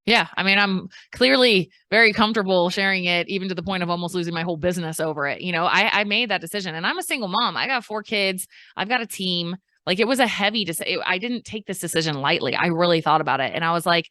Yeah. I mean, I'm clearly very comfortable sharing it, even to the point of almost losing my whole business over it. I made that decision, and I'm a single mom. I got 4 kids. I've got a team. Like, it was a heavy decision. I didn't take this decision lightly. I really thought about it. And I was like,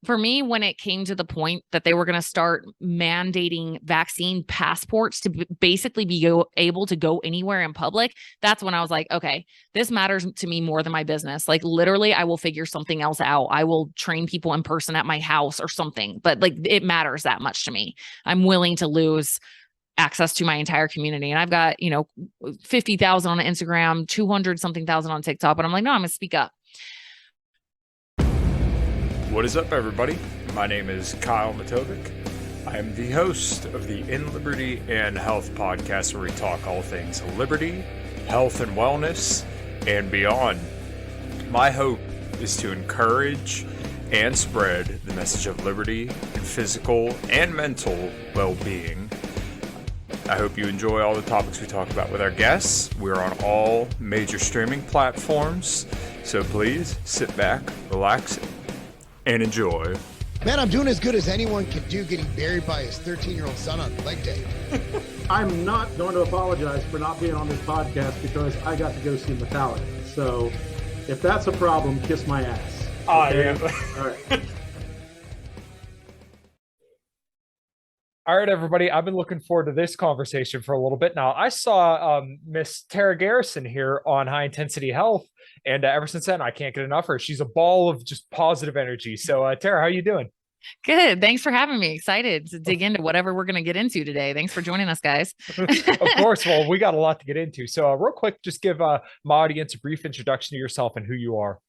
for me, when it came to the point that they were going to start mandating vaccine passports to basically be able to go anywhere in public, that's when I was like, okay, this matters to me more than my business. Like, literally, I will figure something else out. I will train people in person at my house or something, but like, it matters that much to me. I'm willing to lose access to my entire community. And I've got, 50,000 on Instagram, 200 something thousand on TikTok, but I'm like, no, I'm going to speak up. What is up, everybody? My name is Kyle Matovcik. I am the host of the In Liberty and Health podcast, where we talk all things liberty, health and wellness, and beyond. My hope is to encourage and spread the message of liberty and physical and mental well-being. I hope you enjoy all the topics we talk about with our guests. We're on all major streaming platforms, so please sit back, relax, and enjoy. Man, I'm doing as good as anyone can do, getting buried by his 13-year-old son on leg day. I'm not going to apologize for not being on this podcast because I got to go see Metallica. So if that's a problem, kiss my ass. Okay? All right. All right, everybody. I've been looking forward to this conversation for a little bit now. I saw Miss Tara Garrison here on High Intensity Health, and ever since then, I can't get enough of her. She's a ball of just positive energy. So, Tara, how you doing? Good. Thanks for having me. Excited to dig into whatever we're going to get into today. Thanks for joining us, guys. Of course. Well, we got a lot to get into. So real quick, just give my audience a brief introduction to yourself and who you are.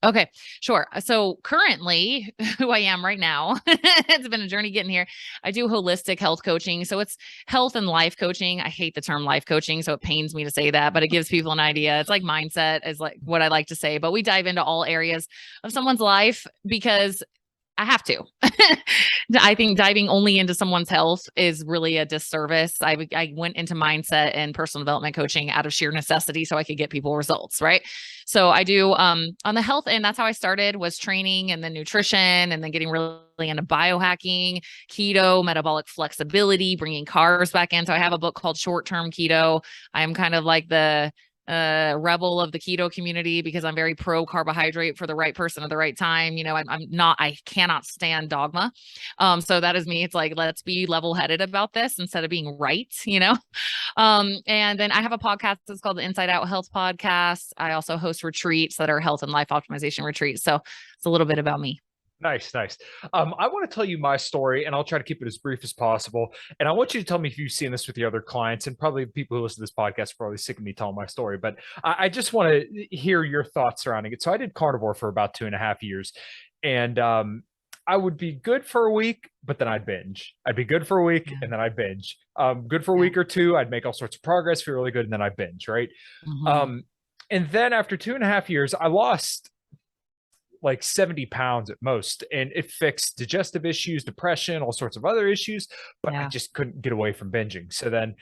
Okay, sure. So currently, who I am right now, it's been a journey getting here. I do holistic health coaching. So it's health and life coaching. I hate the term life coaching, so it pains me to say that, but it gives people an idea. It's like mindset is like what I like to say, but we dive into all areas of someone's life because I have to. I think diving only into someone's health is really a disservice. I went into mindset and personal development coaching out of sheer necessity so I could get people results, right? So I do on the health end, that's how I started, was training and then nutrition, and then getting really into biohacking, keto, metabolic flexibility, bringing carbs back in. So I have a book called Short-Term Keto. I'm kind of like the rebel of the keto community because I'm very pro carbohydrate for the right person at the right time. I cannot stand dogma. So that is me. It's like, let's be level-headed about this instead of being right, and then I have a podcast that's called the Inside Out Health Podcast. I also host retreats that are health and life optimization retreats. So it's a little bit about me. Nice. I want to tell you my story, and I'll try to keep it as brief as possible. And I want you to tell me if you've seen this with your other clients, and probably people who listen to this podcast are probably sick of me telling my story, but I just want to hear your thoughts surrounding it. So I did carnivore for about 2.5 years, and I would be good for a week, but then I'd binge. I'd be good for a week, and then I'd binge. Good for a week or two, I'd make all sorts of progress, feel really good, and then I'd binge, right? Mm-hmm. And then after 2.5 years, I lost like 70 pounds at most, and it fixed digestive issues, depression, all sorts of other issues, but I just couldn't get away from binging. So then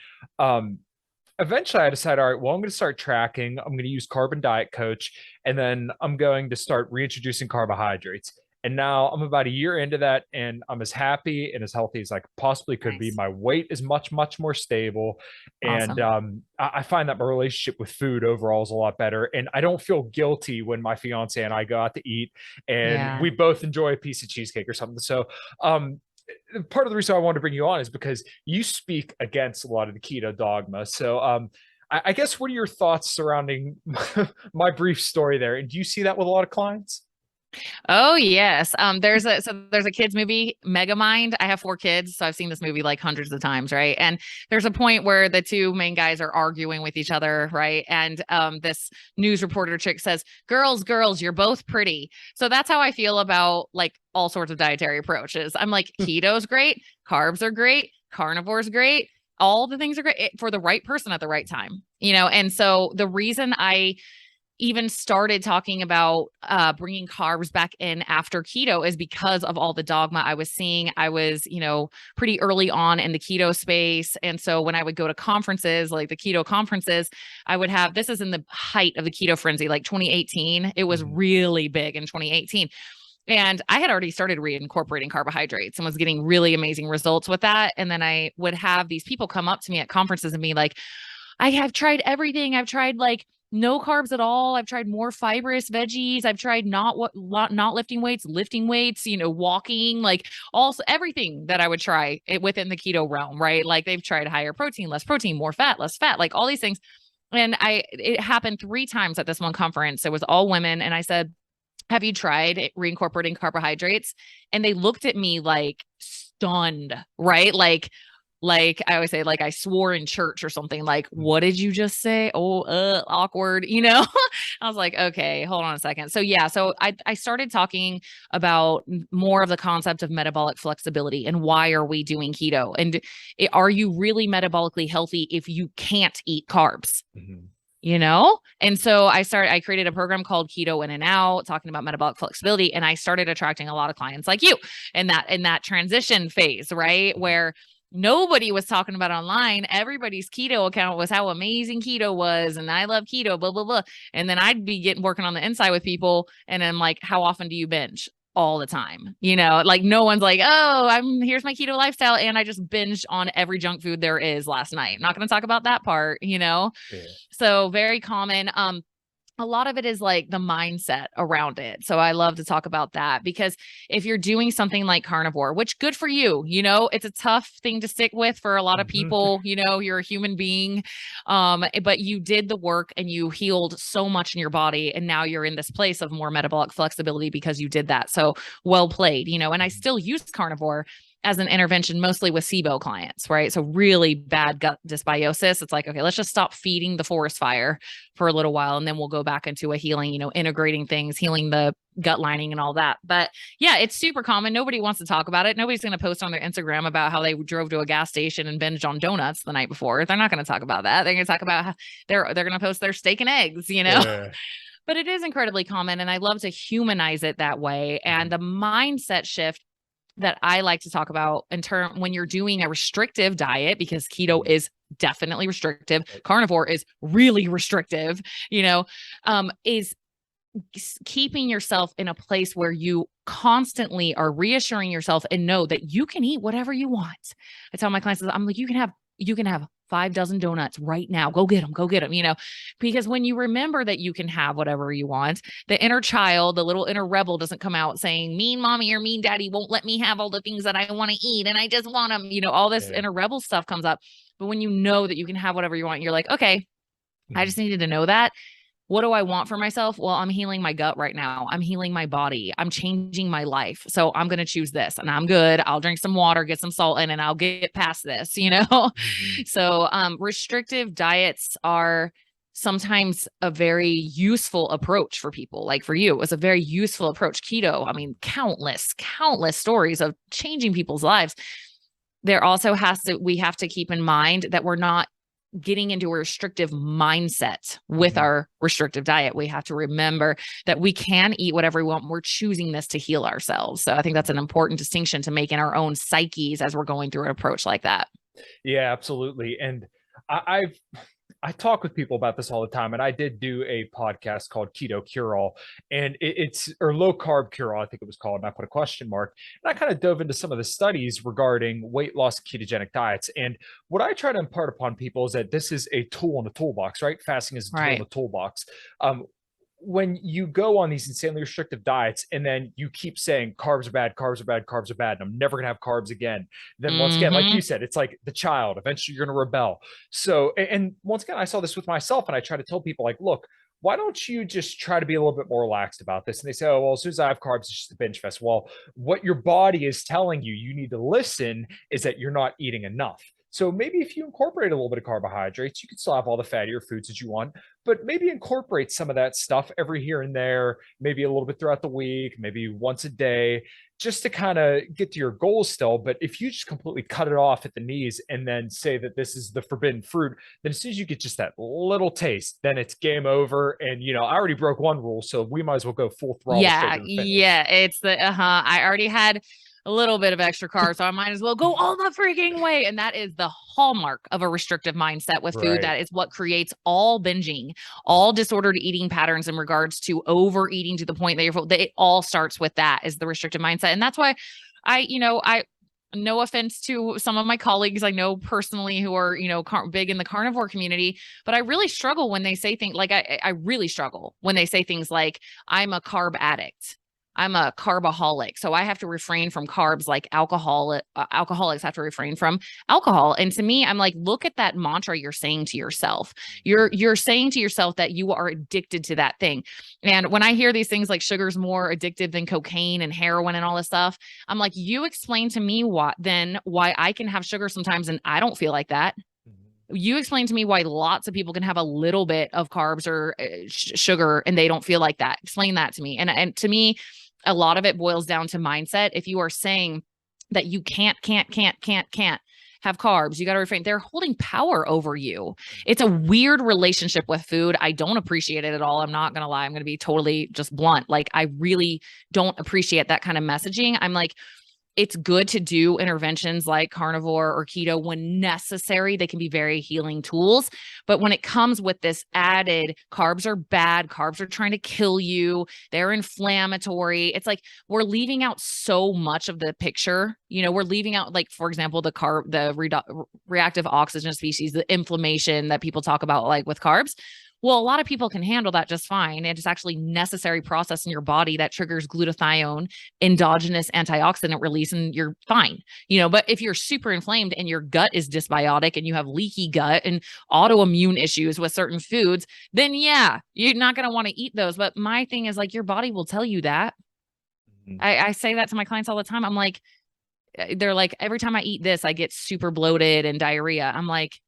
eventually I decided, all right, well, I'm going to start tracking. I'm going to use Carbon Diet Coach, and then I'm going to start reintroducing carbohydrates. And now I'm about a year into that, and I'm as happy and as healthy as I possibly could be. My weight is much, much more stable. Awesome. And I find that my relationship with food overall is a lot better. And I don't feel guilty when my fiance and I go out to eat and we both enjoy a piece of cheesecake or something. So part of the reason I wanted to bring you on is because you speak against a lot of the keto dogma. So I guess, what are your thoughts surrounding my brief story there? And do you see that with a lot of clients? Oh yes. There's a kids movie, Megamind. I have 4 kids, so I've seen this movie like hundreds of times, right? And there's a point where the 2 main guys are arguing with each other, right? And this news reporter chick says, girls, you're both pretty. So that's how I feel about like all sorts of dietary approaches. I'm like, keto's great, carbs are great, carnivore's great. All the things are great for the right person at the right time, And so the reason I even started talking about bringing carbs back in after keto is because of all the dogma I was seeing. I was, pretty early on in the keto space. And so when I would go to conferences, like the keto conferences, I would have, this is in the height of the keto frenzy, like 2018, it was really big in 2018. And I had already started reincorporating carbohydrates and was getting really amazing results with that. And then I would have these people come up to me at conferences and be like, I have tried everything. I've tried like no carbs at all. I've tried more fibrous veggies. I've tried not lifting weights, walking, like also everything that I would try within the keto realm, right? Like they've tried higher protein, less protein, more fat, less fat, like all these things. And it happened 3 times at this one conference. It was all women. And I said, have you tried reincorporating carbohydrates? And they looked at me like stunned, right? Like I always say, like I swore in church or something, like, what did you just say? Oh, awkward, I was like, okay, hold on a second. So yeah, so I started talking about more of the concept of metabolic flexibility and why are we doing keto? And are you really metabolically healthy if you can't eat carbs? And so I created a program called Keto In and Out, talking about metabolic flexibility. And I started attracting a lot of clients like you in that transition phase, right? Where nobody was talking about online. Everybody's keto account was how amazing keto was. And I love keto, blah, blah, blah. And then I'd be working on the inside with people. And I'm like, how often do you binge? All the time, like no one's like, oh, here's my keto lifestyle. And I just binged on every junk food there is last night. I'm not going to talk about that part, Yeah. So very common. A lot of it is like the mindset around it. So I love to talk about that because if you're doing something like carnivore, which good for you, it's a tough thing to stick with for a lot of people, you're a human being. But you did the work and you healed so much in your body. And now you're in this place of more metabolic flexibility because you did that. So well played, and I still use carnivore as an intervention, mostly with SIBO clients, right? So really bad gut dysbiosis. It's like, okay, let's just stop feeding the forest fire for a little while. And then we'll go back into a healing, integrating things, healing the gut lining and all that. But yeah, it's super common. Nobody wants to talk about it. Nobody's going to post on their Instagram about how they drove to a gas station and binged on donuts the night before. They're not going to talk about that. They're going to talk about how they're going to post their steak and eggs, Yeah. But it is incredibly common. And I love to humanize it that way. And the mindset shift that I like to talk about when you're doing a restrictive diet, because keto is definitely restrictive. Carnivore is really restrictive, is keeping yourself in a place where you constantly are reassuring yourself and know that you can eat whatever you want. I tell my clients, I'm like, you can have 5 dozen donuts right now. Go get them, because when you remember that you can have whatever you want, the inner child, the little inner rebel doesn't come out saying mean mommy or mean daddy won't let me have all the things that I want to eat. And I just want them, all this inner rebel stuff comes up. But when you know that you can have whatever you want, you're like, okay, I just needed to know that. What do I want for myself? Well, I'm healing my gut right now. I'm healing my body. I'm changing my life. So I'm going to choose this and I'm good. I'll drink some water, get some salt in, and I'll get past this, So restrictive diets are sometimes a very useful approach for people. Like for you, it was a very useful approach. Keto, I mean, countless stories of changing people's lives. There also we have to keep in mind that we're not getting into a restrictive mindset with our restrictive diet. We have to remember that we can eat whatever we want. We're choosing this to heal ourselves. So I think that's an important distinction to make in our own psyches as we're going through an approach like that. Yeah, absolutely. And I talk with people about this all the time, and I did do a podcast called Keto Cure-All, and or Low Carb Cure-All, I think it was called, and I put a question mark, and I kind of dove into some of the studies regarding weight loss ketogenic diets. And what I try to impart upon people is that this is a tool in the toolbox, right? Fasting is a tool in the toolbox. When you go on these insanely restrictive diets and then you keep saying carbs are bad, carbs are bad, carbs are bad, and I'm never going to have carbs again, then once again, like you said, it's like the child, eventually you're going to rebel. So, and once again, I saw this with myself, and I try to tell people like, look, why don't you just try to be a little bit more relaxed about this? And they say, oh, well, as soon as I have carbs, it's just a binge fest. Well, what your body is telling you need to listen is that you're not eating enough. So maybe if you incorporate a little bit of carbohydrates, you can still have all the fattier foods that you want, but maybe incorporate some of that stuff every here and there, maybe a little bit throughout the week, maybe once a day, just to kind of get to your goals still. But if you just completely cut it off at the knees and then say that this is the forbidden fruit, then as soon as you get just that little taste, then it's game over. And, I already broke one rule, so we might as well go full throttle. Yeah. It's I already had a little bit of extra carbs, so I might as well go all the freaking way. And that is the hallmark of a restrictive mindset with food. Right. That is what creates all binging, all disordered eating patterns in regards to overeating to the point that it all starts with that is the restrictive mindset. And that's why I no offense to some of my colleagues I know personally who are, big in the carnivore community, but I really struggle when they say things like, I really struggle when they say things like, I'm a carb addict. I'm a carbaholic. So I have to refrain from carbs like alcohol. Alcoholics have to refrain from alcohol. And to me, I'm like, look at that mantra you're saying to yourself. You're saying to yourself that you are addicted to that thing. And when I hear these things like sugar's more addictive than cocaine and heroin and all this stuff, I'm like, you explain to me why I can have sugar sometimes and I don't feel like that. You explain to me why lots of people can have a little bit of carbs or sugar and they don't feel like that. Explain that to me. And to me, a lot of it boils down to mindset. If you are saying that you can't have carbs, you got to refrain. They're holding power over you. It's a weird relationship with food. I don't appreciate it at all. I'm not going to lie. I'm going to be totally just blunt. Like, I really don't appreciate that kind of messaging. I'm like, it's good to do interventions like carnivore or keto when necessary. They can be very healing tools. But when it comes with this added, carbs are bad, carbs are trying to kill you, they're inflammatory. It's like we're leaving out so much of the picture. We're leaving out, like, for example, the reactive oxygen species, the inflammation that people talk about, like with carbs. Well, a lot of people can handle that just fine. It's actually necessary process in your body that triggers glutathione, endogenous antioxidant release, and you're fine. But if you're super inflamed and your gut is dysbiotic and you have leaky gut and autoimmune issues with certain foods, then yeah, you're not going to want to eat those. But my thing is, like, your body will tell you that. I say that to my clients all the time. I'm like, they're like, every time I eat this, I get super bloated and diarrhea. I'm like,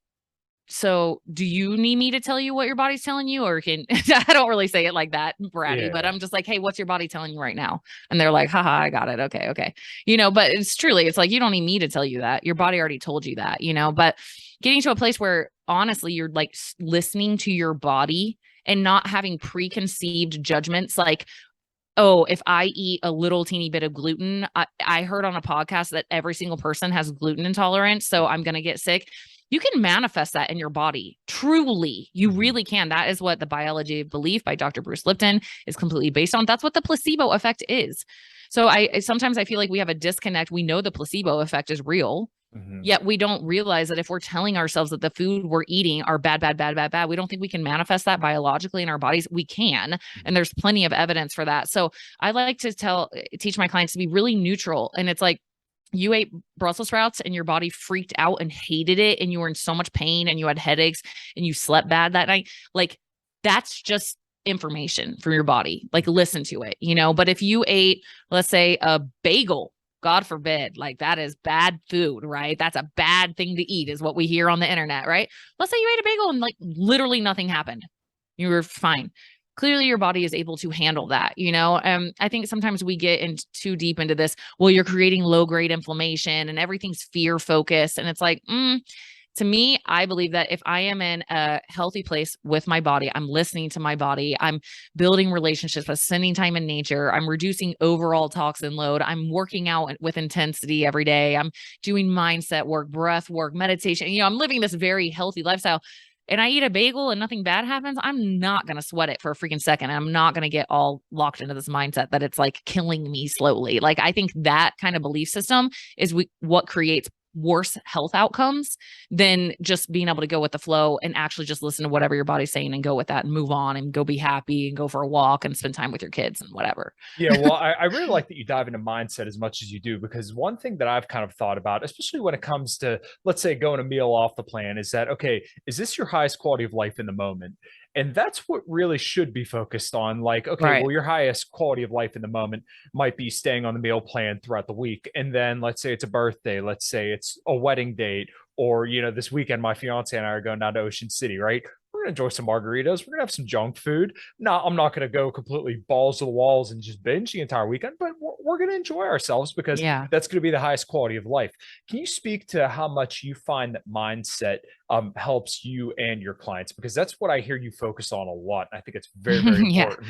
so do you need me to tell you what your body's telling you? Or I don't really say it like that, bratty, but I'm just like, hey, what's your body telling you right now? And they're like, haha, I got it. Okay. But it's like, you don't need me to tell you that. Your body already told you that, but getting to a place where honestly, you're like listening to your body and not having preconceived judgments. Like, oh, if I eat a little teeny bit of gluten, I heard on a podcast that every single person has gluten intolerance. So I'm going to get sick. You can manifest that in your body. Truly, you really can. That is what the Biology of Belief by Dr. Bruce Lipton is completely based on. That's what the placebo effect is. So sometimes I feel like we have a disconnect. We know the placebo effect is real, yet we don't realize that if we're telling ourselves that the food we're eating are bad, we don't think we can manifest that biologically in our bodies. We can, and there's plenty of evidence for that. So I like to teach my clients to be really neutral. And it's like, you ate Brussels sprouts and your body freaked out and hated it, and you were in so much pain and you had headaches and you slept bad that night. Like, that's just information from your body. Like, listen to it, but if you ate, let's say, a bagel, God forbid, like, that is bad food, right? That's a bad thing to eat is what we hear on the internet, right? Let's say you ate a bagel and like literally nothing happened. You were fine. Clearly your body is able to handle that, I think sometimes we get too deep into this. Well, you're creating low grade inflammation and everything's fear focused. And it's like, to me, I believe that if I am in a healthy place with my body, I'm listening to my body, I'm building relationships, I'm spending time in nature, I'm reducing overall toxin load, I'm working out with intensity every day, I'm doing mindset work, breath work, meditation, I'm living this very healthy lifestyle, and I eat a bagel and nothing bad happens, I'm not going to sweat it for a freaking second. I'm not going to get all locked into this mindset that it's like killing me slowly. Like, I think that kind of belief system is what creates worse health outcomes than just being able to go with the flow and actually just listen to whatever your body's saying and go with that and move on and go be happy and go for a walk and spend time with your kids and whatever. Yeah, well, I really like that you dive into mindset as much as you do, because one thing that I've kind of thought about, especially when it comes to, let's say, going a meal off the plan, is that, okay, is this your highest quality of life in the moment? And that's what really should be focused on. Like, okay, right. Well, your highest quality of life in the moment might be staying on the meal plan throughout the week. And then let's say it's a birthday, let's say it's a wedding date, or, this weekend, my fiance and I are going down to Ocean City, right? We're going to enjoy some margaritas. We're going to have some junk food. No, I'm not going to go completely balls to the walls and just binge the entire weekend, but we're going to enjoy ourselves because that's going to be the highest quality of life. Can you speak to how much you find that mindset helps you and your clients? Because that's what I hear you focus on a lot. I think it's very, very important.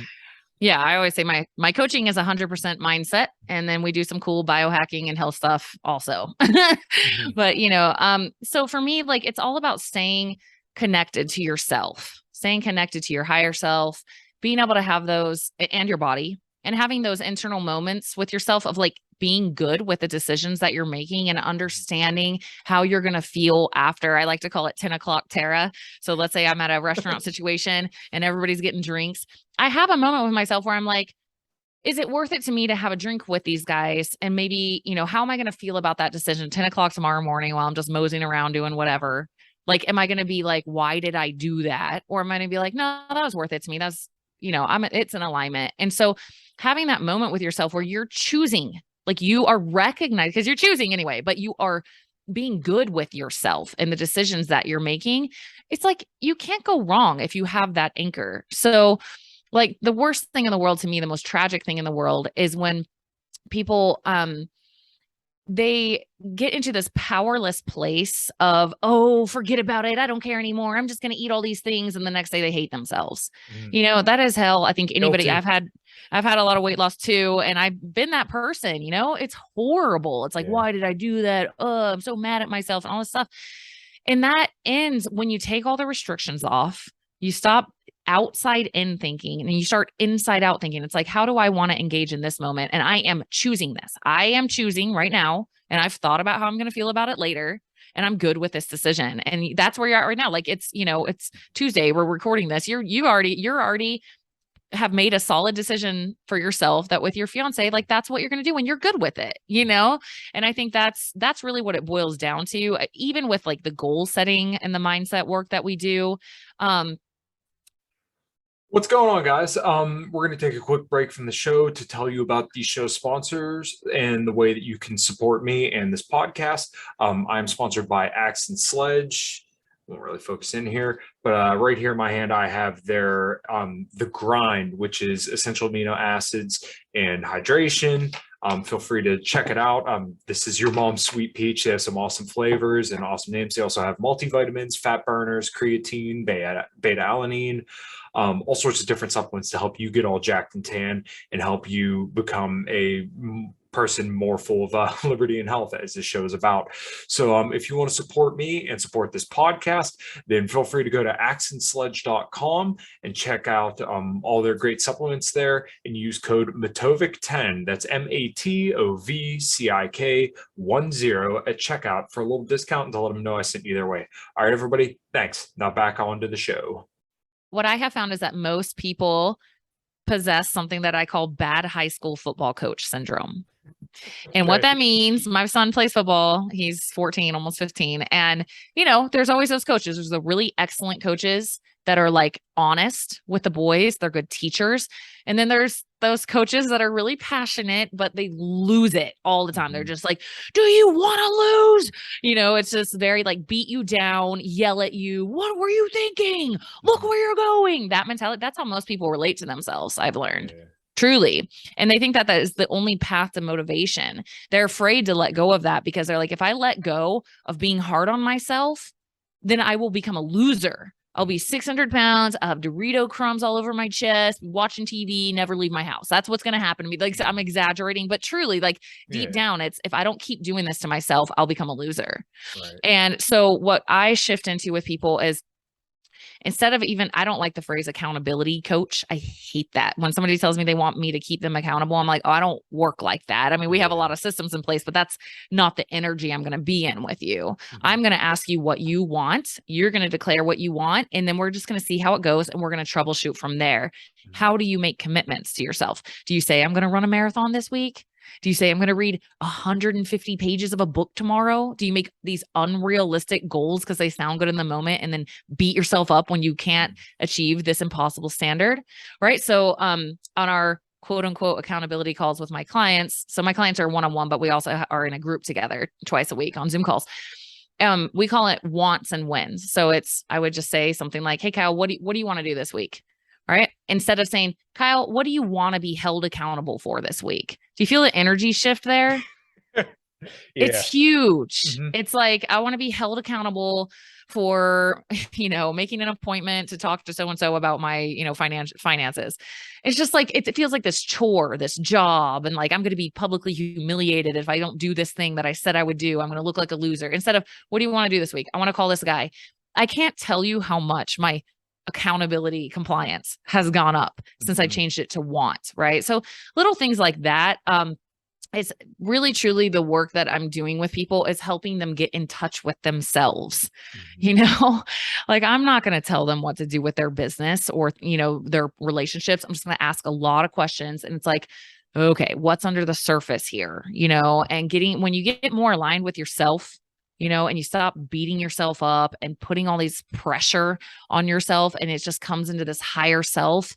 Yeah, I always say my coaching is 100% mindset, and then we do some cool biohacking and health stuff also. Mhm. But so for me, like it's all about staying connected to yourself, staying connected to your higher self, being able to have those and your body and having those internal moments with yourself of like being good with the decisions that you're making and understanding how you're going to feel after. I like to call it 10 o'clock Tara. So let's say I'm at a restaurant situation and everybody's getting drinks. I have a moment with myself where I'm like, is it worth it to me to have a drink with these guys? And maybe, how am I going to feel about that decision 10 o'clock tomorrow morning while I'm just moseying around doing whatever? Like, am I going to be like, why did I do that? Or am I going to be like, no, that was worth it to me. That's, it's an alignment. And so having that moment with yourself where you're choosing, like you are recognized because you're choosing anyway, but you are being good with yourself and the decisions that you're making. It's like, you can't go wrong if you have that anchor. So like the worst thing in the world to me, the most tragic thing in the world is when people, they get into this powerless place of, oh, forget about it. I don't care anymore. I'm just going to eat all these things. And the next day they hate themselves. That is hell. I think anybody Guilty. I've had a lot of weight loss too. And I've been that person, it's horrible. It's like, Yeah. why did I do that? Oh, I'm so mad at myself and all this stuff. And that ends when you take all the restrictions off, you stop outside in thinking and you start inside out thinking. It's like, how do I want to engage in this moment? And I am choosing this. I am choosing right now. And I've thought about how I'm going to feel about it later. And I'm good with this decision. And that's where you're at right now. Like it's Tuesday. We're recording this. You're already have made a solid decision for yourself that with your fiance, like that's what you're going to do when you're good with it, And I think that's really what it boils down to, even with like the goal setting and the mindset work that we do. What's going on, guys? We're going to take a quick break from the show to tell you about these show sponsors and the way that you can support me and this podcast. I'm sponsored by Axe and Sledge. Won't really focus in here, but right here in my hand, I have their The Grind, which is essential amino acids and hydration. Feel free to check it out. This is your mom's sweet peach. They have some awesome flavors and awesome names. They also have multivitamins, fat burners, creatine, beta-alanine, all sorts of different supplements to help you get all jacked and tan and help you become a person more full of liberty and health, as this show is about. So if you want to support me and support this podcast, then feel free to go to axandsledge.com and check out all their great supplements there and use code Matovcik10. That's MATOVCIK 10 at checkout for a little discount and to let them know I sent you their way. All right, everybody. Thanks. Now back on to the show. What I have found is that most people possess something that I call bad high school football coach syndrome. And what that means, my son plays football. He's 14, almost 15. And, there's always those coaches. There's the really excellent coaches that are like honest with the boys. They're good teachers. And then there's those coaches that are really passionate, but they lose it all the time. They're just like, do you want to lose? It's just very like beat you down, yell at you. What were you thinking? Look where you're going. That mentality. That's how most people relate to themselves, I've learned. Yeah. Truly. And they think that is the only path to motivation. They're afraid to let go of that because they're like, if I let go of being hard on myself, then I will become a loser. I'll be 600 pounds. I'll have Dorito crumbs all over my chest, watching TV, never leave my house. That's what's going to happen to me. Like, I'm exaggerating, but truly, like deep down, it's if I don't keep doing this to myself, I'll become a loser. Right. And so what I shift into with people is, instead of I don't like the phrase accountability coach. I hate that. When somebody tells me they want me to keep them accountable, I'm like, oh, I don't work like that. I mean, we have a lot of systems in place, but that's not the energy I'm going to be in with you. Mm-hmm. I'm going to ask you what you want. You're going to declare what you want. And then we're just going to see how it goes. And we're going to troubleshoot from there. Mm-hmm. How do you make commitments to yourself? Do you say, I'm going to run a marathon this week? Do you say, I'm going to read 150 pages of a book tomorrow? Do you make these unrealistic goals because they sound good in the moment and then beat yourself up when you can't achieve this impossible standard? Right. So on our quote unquote accountability calls with my clients. So my clients are one-on-one, but we also are in a group together twice a week on Zoom calls. We call it wants and wins. So I would just say something like, hey, Kyle, what do you want to do this week? All right. Instead of saying, Kyle, what do you want to be held accountable for this week? Do you feel the energy shift there? It's huge. Mm-hmm. It's like, I want to be held accountable for, making an appointment to talk to so-and-so about my, finances. It's just like, it feels like this chore, this job. And like, I'm going to be publicly humiliated if I don't do this thing that I said I would do. I'm going to look like a loser. Instead of, what do you want to do this week? I want to call this guy. I can't tell you how much my accountability compliance has gone up since I changed it to want, right? So little things like that. It's really truly the work that I'm doing with people is helping them get in touch with themselves. Like I'm not going to tell them what to do with their business or, their relationships. I'm just going to ask a lot of questions. And it's like, okay, what's under the surface here, and when you get more aligned with yourself, and you stop beating yourself up and putting all these pressure on yourself. And it just comes into this higher self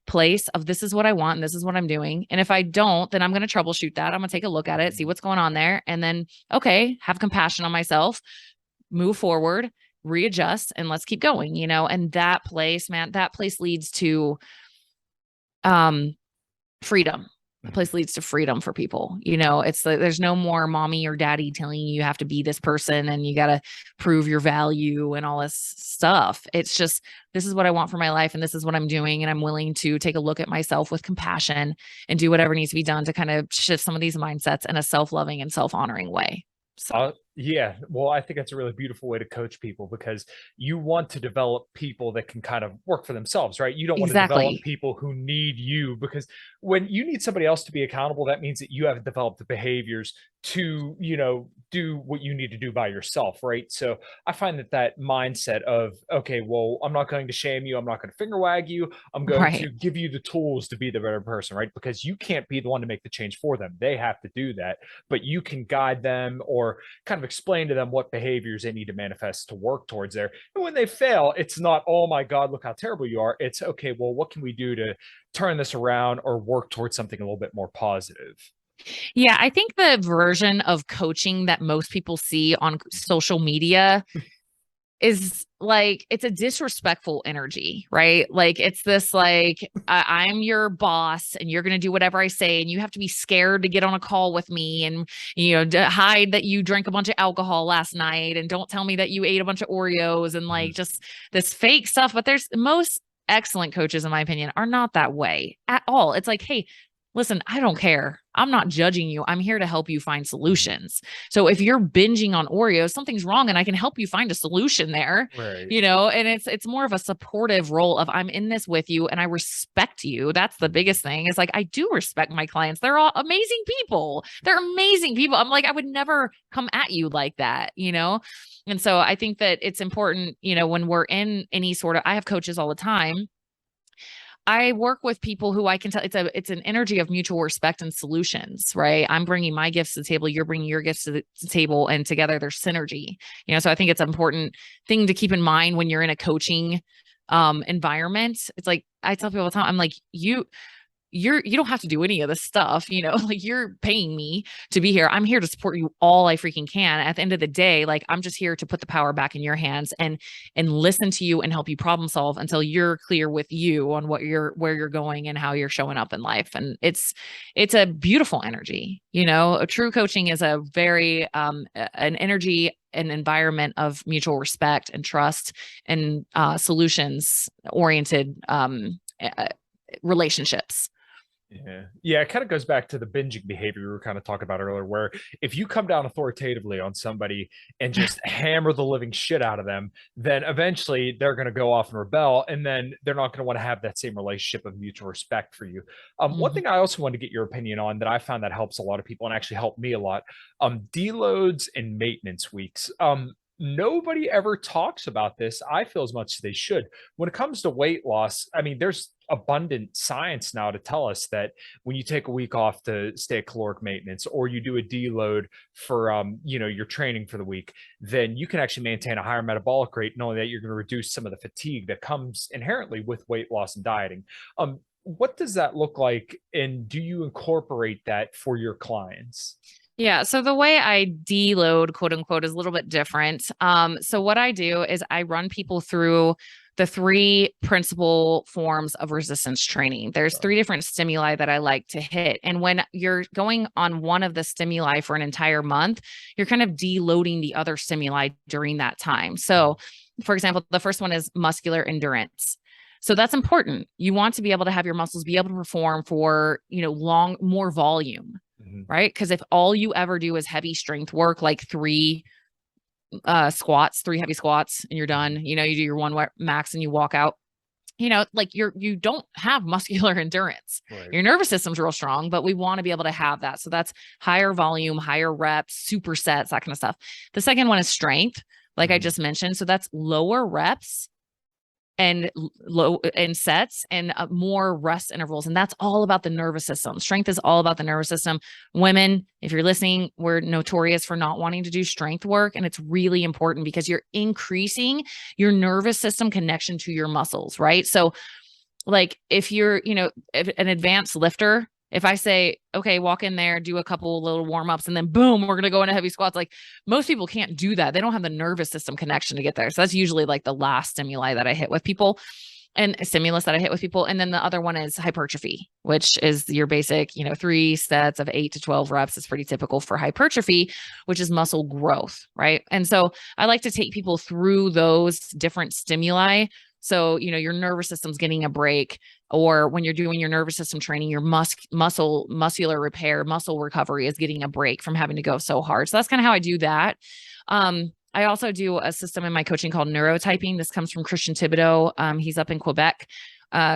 place of this is what I want and this is what I'm doing. And if I don't, then I'm going to troubleshoot that. I'm going to take a look at it, see what's going on there. And then, okay, have compassion on myself, move forward, readjust, and let's keep going, and that place, man, that place leads to freedom. The place leads to freedom for people. It's like, there's no more mommy or daddy telling you have to be this person and you got to prove your value and all this stuff. It's just, this is what I want for my life and this is what I'm doing. And I'm willing to take a look at myself with compassion and do whatever needs to be done to kind of shift some of these mindsets in a self-loving and self-honoring way. So. Yeah. Well, I think that's a really beautiful way to coach people because you want to develop people that can kind of work for themselves, right? You don't want to develop people who need you because when you need somebody else to be accountable, that means that you haven't developed the behaviors to, do what you need to do by yourself, right? So I find that mindset of, okay, well, I'm not going to shame you. I'm not going to finger wag you. I'm going to give you the tools to be the better person, right? Because you can't be the one to make the change for them. They have to do that, but you can guide them or kind of explain to them what behaviors they need to manifest to work towards there. And when they fail, it's not, oh my God, look how terrible you are. It's okay, well, what can we do to turn this around or work towards something a little bit more positive? Yeah, I think the version of coaching that most people see on social media is like, it's a disrespectful energy, right? Like it's this like, I'm your boss and you're going to do whatever I say. And you have to be scared to get on a call with me and, hide that you drank a bunch of alcohol last night and don't tell me that you ate a bunch of Oreos and like just this fake stuff. But there's most excellent coaches, in my opinion, are not that way at all. It's like, hey, listen, I don't care. I'm not judging you. I'm here to help you find solutions. So if you're binging on Oreos, something's wrong and I can help you find a solution there, right. And it's more of a supportive role of I'm in this with you and I respect you. That's the biggest thing. It's like, I do respect my clients. They're all amazing people. They're amazing people. I'm like, I would never come at you like that, And so I think that it's important, when we're in any sort of, I have coaches all the time. I work with people who I can tell it's an energy of mutual respect and solutions, right? I'm bringing my gifts to the table. You're bringing your gifts to the table and together there's synergy, so I think it's an important thing to keep in mind when you're in a coaching environment. It's like, I tell people all the time, I'm like, you don't have to do any of this stuff, like you're paying me to be here. I'm here to support you all I freaking can. At the end of the day, like I'm just here to put the power back in your hands and listen to you and help you problem solve until you're clear with you on where you're going and how you're showing up in life. And it's a beautiful energy, a true coaching is a very, an energy, an environment of mutual respect and trust and, solutions oriented, relationships. Yeah. It kind of goes back to the binging behavior we were kind of talking about earlier, where if you come down authoritatively on somebody and just hammer the living shit out of them, then eventually they're going to go off and rebel. And then they're not going to want to have that same relationship of mutual respect for you. One thing I also wanted to get your opinion on that I found that helps a lot of people and actually helped me a lot, deloads and maintenance weeks. Nobody ever talks about this. I feel as much as they should. When it comes to weight loss, I mean, there's abundant science now to tell us that when you take a week off to stay at caloric maintenance or you do a deload for your training for the week, then you can actually maintain a higher metabolic rate, knowing that you're going to reduce some of the fatigue that comes inherently with weight loss and dieting. What does that look like, and do you incorporate that for your clients? Yeah. So the way I deload, quote unquote, is a little bit different. So what I do is I run people through the three principal forms of resistance training. There's three different stimuli that I like to hit. And when you're going on one of the stimuli for an entire month, you're kind of deloading the other stimuli during that time. So, for example, the first one is muscular endurance. So that's important. You want to be able to have your muscles be able to perform for, more volume, right? Because if all you ever do is heavy strength work, like three heavy squats, and you're done, you do your one max and you walk out, like you don't have muscular endurance. Right. Your nervous system's real strong, but we want to be able to have that. So that's higher volume, higher reps, supersets, that kind of stuff. The second one is strength, like I just mentioned. So that's lower reps and sets and more rest intervals. And that's all about the nervous system. Strength is all about the nervous system. Women, if you're listening, we're notorious for not wanting to do strength work. And it's really important because you're increasing your nervous system connection to your muscles, right? So like if you're, an advanced lifter, if I say, okay, walk in there, do a couple little warm-ups, and then boom, we're going to go into heavy squats. Like most people can't do that. They don't have the nervous system connection to get there. So that's usually like the last stimuli that I hit with people and stimulus that I hit with people. And then the other one is hypertrophy, which is your basic, 3 sets of 8 to 12 reps. It's pretty typical for hypertrophy, which is muscle growth, right? And so I like to take people through those different stimuli. So, your nervous system's getting a break, or when you're doing your nervous system training, your muscular repair, muscle recovery is getting a break from having to go so hard. So that's kind of how I do that. I also do a system in my coaching called Neurotyping. This comes from Christian Thibodeau. He's up in Quebec.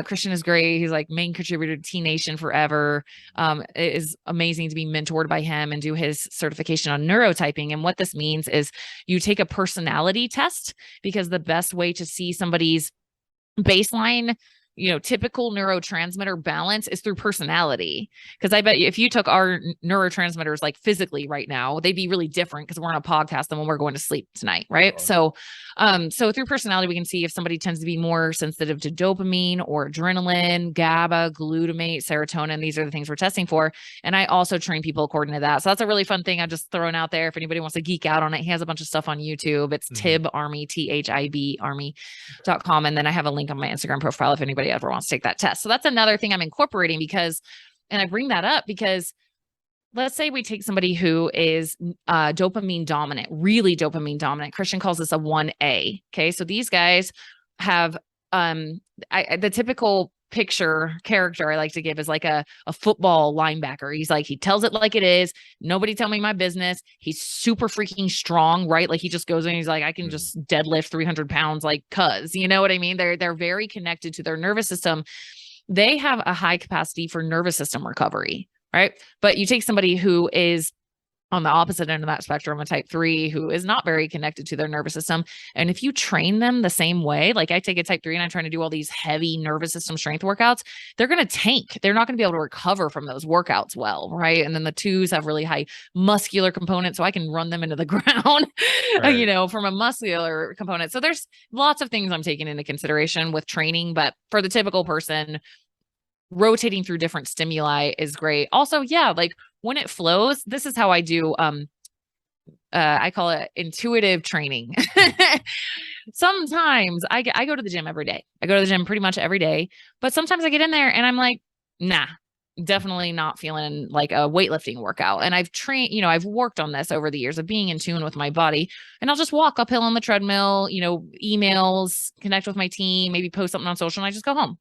Christian is great. He's like main contributor to T Nation forever. It is amazing to be mentored by him and do his certification on neurotyping. And what this means is you take a personality test, because the best way to see somebody's baseline, typical neurotransmitter balance is through personality. Because I bet you if you took our neurotransmitters like physically right now, they'd be really different because we're on a podcast than when we're going to sleep tonight, right? So through personality, we can see if somebody tends to be more sensitive to dopamine or adrenaline, GABA, glutamate, serotonin. These are the things we're testing for. And I also train people according to that. So that's a really fun thing I'm just throwing out there. If anybody wants to geek out on it, he has a bunch of stuff on YouTube. It's Tib Army, THIB Army.com. And then I have a link on my Instagram profile if anybody ever wants to take that test. So that's another thing I'm incorporating and I bring that up because let's say we take somebody who is dopamine dominant, really dopamine dominant. Christian calls this a 1A. Okay. So these guys have the typical character I like to give is like a football linebacker. He's like, he tells it like it is. Nobody tell me my business. He's super freaking strong, right? Like he just goes in, he's like, I can just deadlift 300 pounds, like, cuz, you know what I mean? They're very connected to their nervous system. They have a high capacity for nervous system recovery, right? But you take somebody who is on the opposite end of that spectrum, a type 3 who is not very connected to their nervous system. And if you train them the same way, like I take a type 3 and I'm trying to do all these heavy nervous system strength workouts, they're going to tank. They're not going to be able to recover from those workouts well, right? And then the 2s have really high muscular components, so I can run them into the ground, right. From a muscular component. So there's lots of things I'm taking into consideration with training, but for the typical person, rotating through different stimuli is great. Also, like when it flows, this is how I do, I call it intuitive training. Sometimes I go to the gym every day. I go to the gym pretty much every day, but sometimes I get in there and I'm like, nah, definitely not feeling like a weightlifting workout. And I've trained, I've worked on this over the years of being in tune with my body, and I'll just walk uphill on the treadmill, emails, connect with my team, maybe post something on social, and I just go home.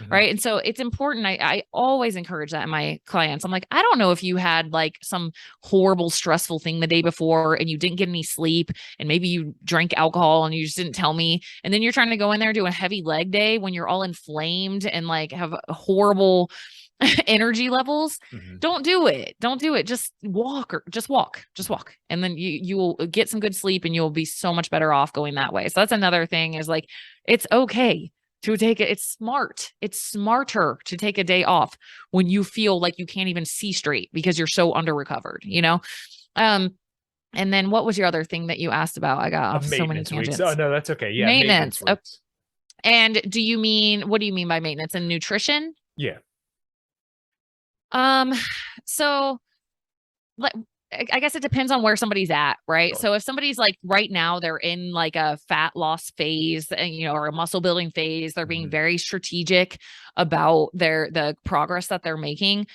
Right. And so it's important. I always encourage that in my clients. I'm like, I don't know if you had like some horrible, stressful thing the day before and you didn't get any sleep, and maybe you drank alcohol and you just didn't tell me. And then you're trying to go in there, do a heavy leg day when you're all inflamed and like have horrible energy levels. Don't do it. Just walk. And then you will get some good sleep and you'll be so much better off going that way. So that's another thing is like, it's okay to take it. It's smart. It's smarter to take a day off when you feel like you can't even see straight because you're so under recovered, And then what was your other thing that you asked about? I got off so many tangents. Oh, no, that's okay. Yeah. Maintenance. And what do you mean by maintenance and nutrition? Yeah. So I guess it depends on where somebody's at, right? Sure. So if somebody's like right now they're in like a fat loss phase and or a muscle building phase, they're being very strategic about the progress that they're making.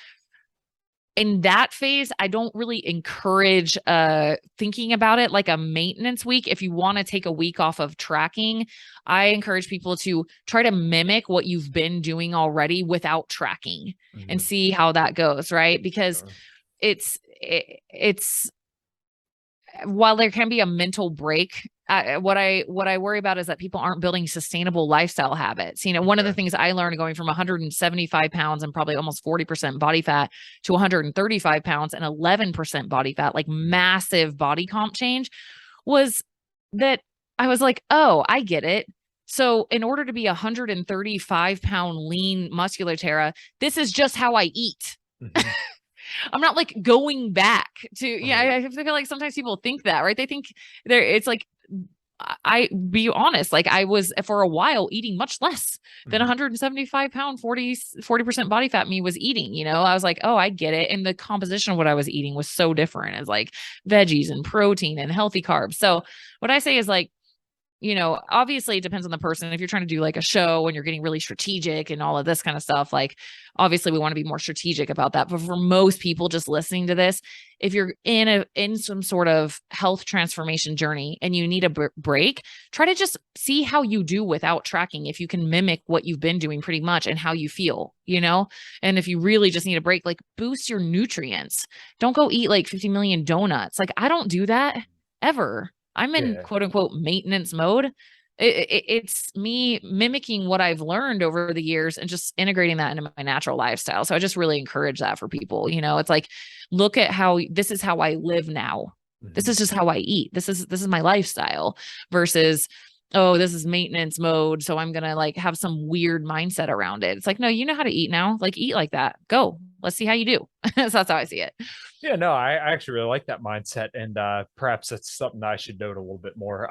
In that phase, I don't really encourage thinking about it like a maintenance week. If you want to take a week off of tracking, I encourage people to try to mimic what you've been doing already without tracking and see how that goes, right? Because it's while there can be a mental break, what I worry about is that people aren't building sustainable lifestyle habits. One of the things I learned going from 175 pounds and probably almost 40% body fat to 135 pounds and 11% body fat, like massive body comp change, was that I was like, oh, I get it. So in order to be 135-pound lean musculatura, this is just how I eat. I'm not like going back to, I feel like sometimes people think that, right? They think it's like, I be honest, like I was for a while eating much less than 175 pound, 40% body fat me was eating, I was like, oh, I get it. And the composition of what I was eating was so different as like veggies and protein and healthy carbs. So what I say is like, obviously it depends on the person. If you're trying to do like a show and you're getting really strategic and all of this kind of stuff, like obviously we want to be more strategic about that. But for most people just listening to this, if you're in some sort of health transformation journey and you need a break, try to just see how you do without tracking. If you can mimic what you've been doing pretty much and how you feel, and if you really just need a break, like boost your nutrients. Don't go eat like 50 million donuts. Like I don't do that ever. I'm in quote unquote maintenance mode. It's me mimicking what I've learned over the years and just integrating that into my natural lifestyle. So I just really encourage that for people. It's like, look at this is how I live now. This is just how I eat. This is my lifestyle versus, oh, this is maintenance mode. So I'm going to like have some weird mindset around it. It's like, no, you know how to eat now. Like eat like that. Go. Let's see how you do. So that's how I see it. Yeah, no, I actually really like that mindset. And perhaps that's something I should note a little bit more.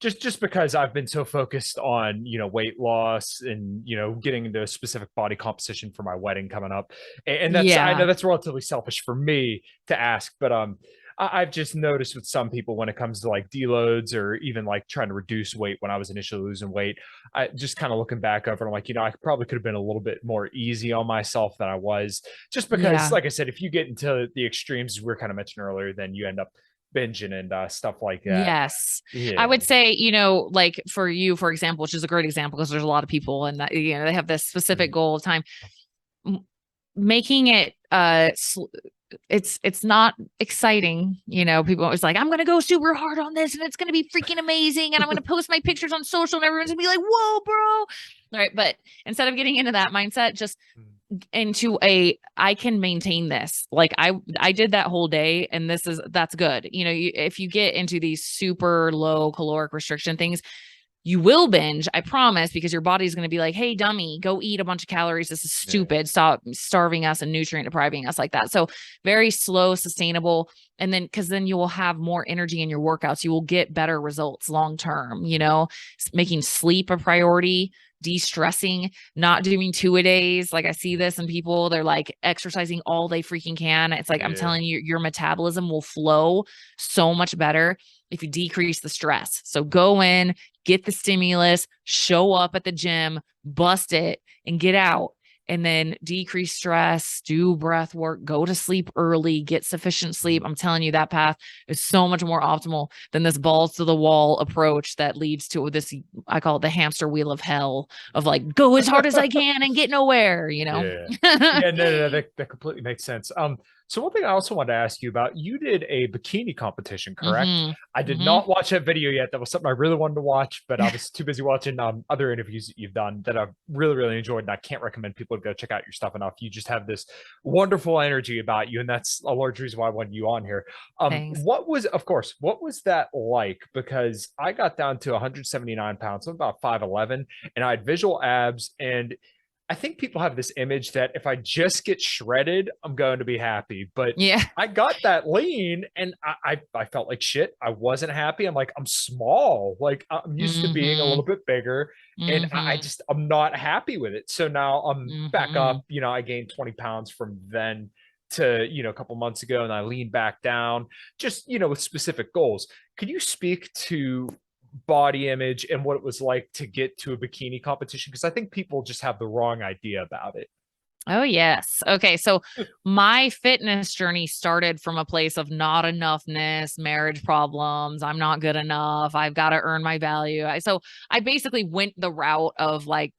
Just because I've been so focused on, weight loss and, getting into a specific body composition for my wedding coming up. And that's, I know that's relatively selfish for me to ask, but I've just noticed with some people when it comes to like deloads or even like trying to reduce weight when I was initially losing weight, I just kind of looking back over, I'm like, I probably could have been a little bit more easy on myself than I was, just because, like I said, if you get into the extremes, as we were kind of mentioned earlier, then you end up binging and stuff like that. Yes. I would say, like for you, for example, which is a great example because there's a lot of people and that, they have this specific goal of time, making it, it's not exciting. People always like, I'm going to go super hard on this and it's going to be freaking amazing. And I'm going to post my pictures on social and everyone's gonna be like, whoa, bro. All right. But instead of getting into that mindset, just into I can maintain this. Like I did that whole day and that's good. If you get into these super low caloric restriction things, you will binge, I promise, because your body's going to be like, hey, dummy, go eat a bunch of calories. This is stupid. Stop starving us and nutrient depriving us like that. So very slow, sustainable. And then, because then you will have more energy in your workouts. You will get better results long-term, making sleep a priority, de-stressing, not doing 2-a-days. Like I see this in people, they're like exercising all they freaking can. It's like, I'm telling you, your metabolism will flow so much better if you decrease the stress. So go in, get the stimulus, show up at the gym, bust it and get out. And then decrease stress, do breath work, go to sleep early, get sufficient sleep. I'm telling you, that path is so much more optimal than this balls to the wall approach that leads to this, I call it the hamster wheel of hell of like, go as hard as I can and get nowhere, no, that completely makes sense. So one thing I also wanted to ask you about, you did a bikini competition, correct? I did not watch that video yet. That was something I really wanted to watch, but I was too busy watching other interviews that you've done that I've really, really enjoyed. And I can't recommend people to go check out your stuff enough. You just have this wonderful energy about you. And that's a large reason why I wanted you on here. What was that like? Because I got down to 179 pounds, so about 5'11", and I had visual abs, and I think people have this image that if I just get shredded, I'm going to be happy. But I got that lean and I felt like shit. I wasn't happy. I'm like, I'm small. Like I'm used to being a little bit bigger and I'm not happy with it. So now I'm back up, I gained 20 pounds from then to, a couple months ago, and I leaned back down just, with specific goals. Could you speak to body image and what it was like to get to a bikini competition? Because I think people just have the wrong idea about it. Oh, yes. Okay. So my fitness journey started from a place of not enoughness, marriage problems. I'm not good enough. I've got to earn my value. So I basically went the route of like,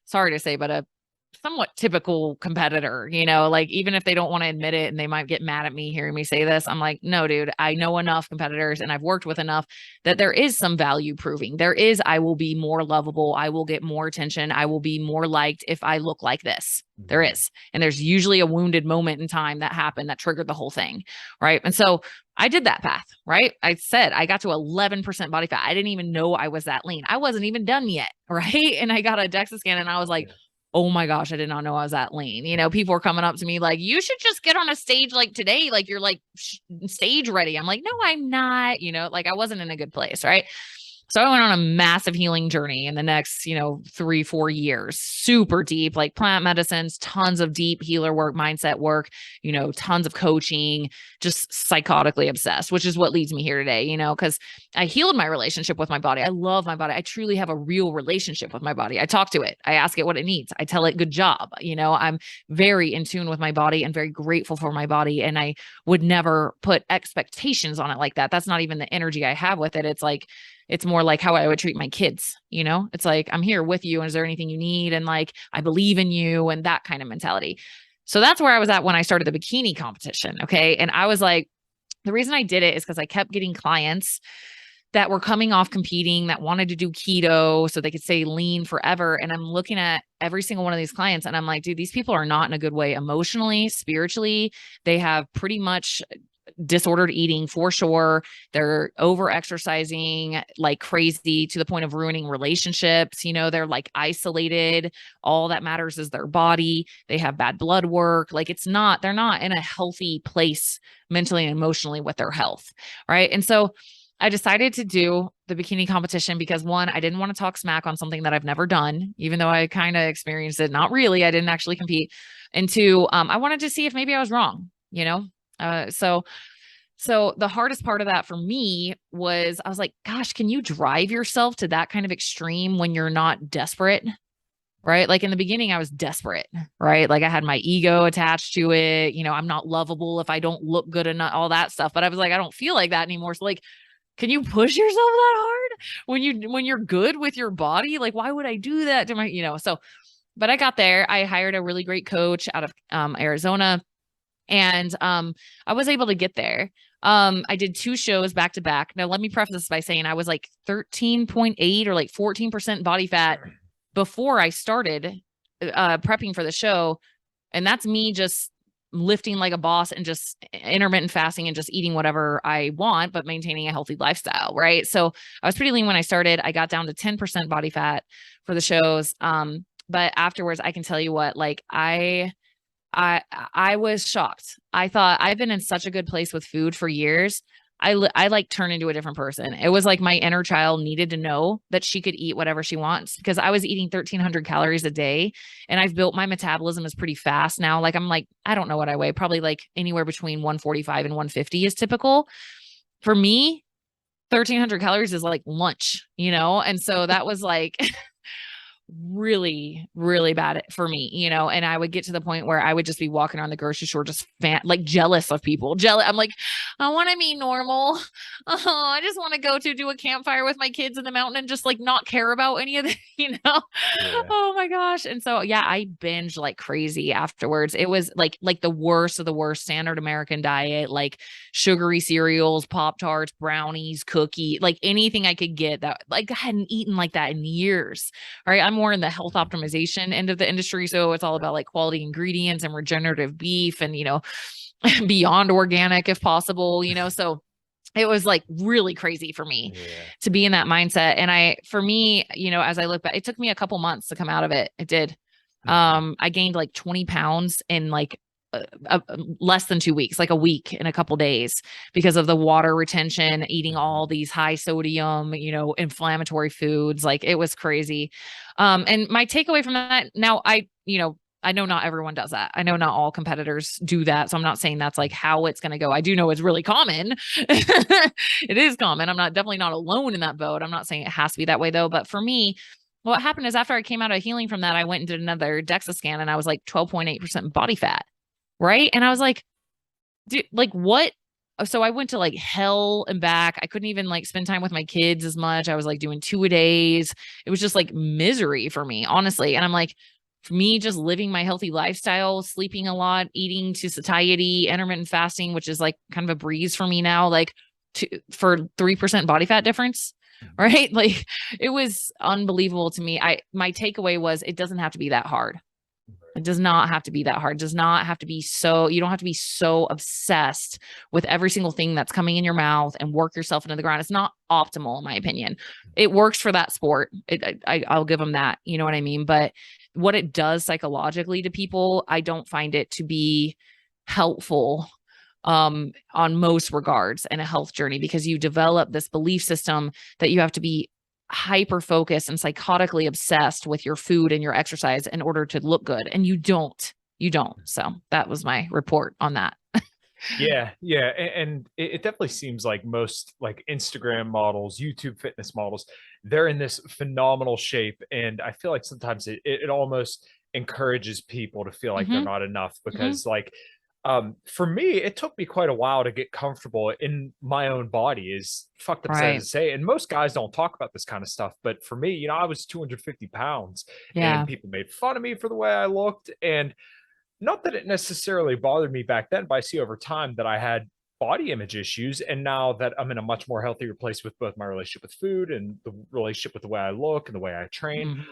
sorry to say, but a somewhat typical competitor, like even if they don't want to admit it and they might get mad at me hearing me say this, I'm like, no, dude, I know enough competitors and I've worked with enough that there is some value proving. I will be more lovable. I will get more attention. I will be more liked if I look like this. There is. And there's usually a wounded moment in time that happened that triggered the whole thing. Right. And so I did that path, right? I said I got to 11% body fat. I didn't even know I was that lean. I wasn't even done yet. Right. And I got a DEXA scan and I was like, oh my gosh, I did not know I was that lean. People were coming up to me like, you should just get on a stage like today. Like you're like stage ready. I'm like, no, I'm not, like I wasn't in a good place. Right. So I went on a massive healing journey in the next, 3-4 years, super deep, like plant medicines, tons of deep healer work, mindset work, tons of coaching, just psychotically obsessed, which is what leads me here today, because I healed my relationship with my body. I love my body. I truly have a real relationship with my body. I talk to it. I ask it what it needs. I tell it good job. I'm very in tune with my body and very grateful for my body. And I would never put expectations on it like that. That's not even the energy I have with it. It's more like how I would treat my kids. It's like, I'm here with you. And is there anything you need? And like, I believe in you and that kind of mentality. So that's where I was at when I started the bikini competition. Okay. And I was like, the reason I did it is because I kept getting clients that were coming off competing that wanted to do keto so they could stay lean forever. And I'm looking at every single one of these clients and I'm like, dude, these people are not in a good way emotionally, spiritually. They have pretty much disordered eating for sure. They're over exercising like crazy to the point of ruining relationships. They're like isolated. All that matters is their body. They have bad blood work. Like they're not in a healthy place mentally and emotionally with their health. Right. And so I decided to do the bikini competition because one, I didn't want to talk smack on something that I've never done, even though I kind of experienced it. Not really. I didn't actually compete. And two, I wanted to see if maybe I was wrong, So the hardest part of that for me was I was like, gosh, can you drive yourself to that kind of extreme when you're not desperate? Right. Like in the beginning, I was desperate, right? Like I had my ego attached to it. I'm not lovable if I don't look good enough, all that stuff. But I was like, I don't feel like that anymore. So like, can you push yourself that hard when you're good with your body? Like, why would I do that to my, but I got there. I hired a really great coach out of Arizona. And I was able to get there. I did 2 shows back to back. Now, let me preface this by saying I was like 13.8 or like 14% body fat before I started prepping for the show. And that's me just lifting like a boss and just intermittent fasting and just eating whatever I want, but maintaining a healthy lifestyle. Right. So I was pretty lean when I started. I got down to 10% body fat for the shows. But afterwards, I can tell you what, like I was shocked. I thought I've been in such a good place with food for years. I like turn into a different person. It was like my inner child needed to know that she could eat whatever she wants because I was eating 1,300 calories a day and I've built my metabolism is pretty fast now. Like I'm like, I don't know what I weigh, probably like anywhere between 145 and 150 is typical. For me, 1,300 calories is like lunch, And so that was like really, really bad for me, and I would get to the point where I would just be walking around the grocery store, just like jealous of people. I'm like, I want to be normal. I just want to go to do a campfire with my kids in the mountain and just like not care about any of it, Yeah. Oh my gosh. And so, yeah, I binged like crazy afterwards. It was like the worst of the worst standard American diet, like sugary cereals, Pop-Tarts, brownies, cookie, like anything I could get that like I hadn't eaten like that in years. Right. I'm more in the health optimization end of the industry. So it's all about like quality ingredients and regenerative beef and, beyond organic if possible, so it was like really crazy for me to be in that mindset. And for me, as I look back, it took me a couple months to come out of it. It did. I gained like 20 pounds in like less than 2 weeks, like a week and a couple days because of the water retention, eating all these high sodium, inflammatory foods. Like it was crazy. And my takeaway from that now, I know not everyone does that. I know not all competitors do that. So I'm not saying that's like how it's going to go. I do know it's really common. It is common. I'm definitely not alone in that boat. I'm not saying it has to be that way though. But for me, what happened is after I came out of healing from that, I went and did another DEXA scan and I was like 12.8% body fat. Right. And I was like, dude, like what? So I went to like hell and back. I couldn't even like spend time with my kids as much. I was like doing 2-a-days. It was just like misery for me, honestly. And I'm like, for me, just living my healthy lifestyle, sleeping a lot, eating to satiety, intermittent fasting, which is like kind of a breeze for me now, like for 3% body fat difference, right? Like it was unbelievable to me. My takeaway was it doesn't have to be that hard. It does not have to be that hard. It does not have to be you don't have to be so obsessed with every single thing that's coming in your mouth and work yourself into the ground. It's not optimal, in my opinion. It works for that sport. I'll give them that. You know what I mean? But what it does psychologically to people, I don't find it to be helpful on most regards in a health journey, because you develop this belief system that you have to be hyper focused and psychotically obsessed with your food and your exercise in order to look good. And you don't. So that was my report on that. Yeah. And it definitely seems like most like Instagram models, YouTube fitness models, they're in this phenomenal shape. And I feel like sometimes it almost encourages people to feel like they're not enough, because like, for me, it took me quite a while to get comfortable in my own body, is fucked up sad to say. And most guys don't talk about this kind of stuff. But for me, you know, I was 250 pounds and people made fun of me for the way I looked. And not that it necessarily bothered me back then, but I see over time that I had body image issues. And now that I'm in a much more healthier place with both my relationship with food and the relationship with the way I look and the way I train,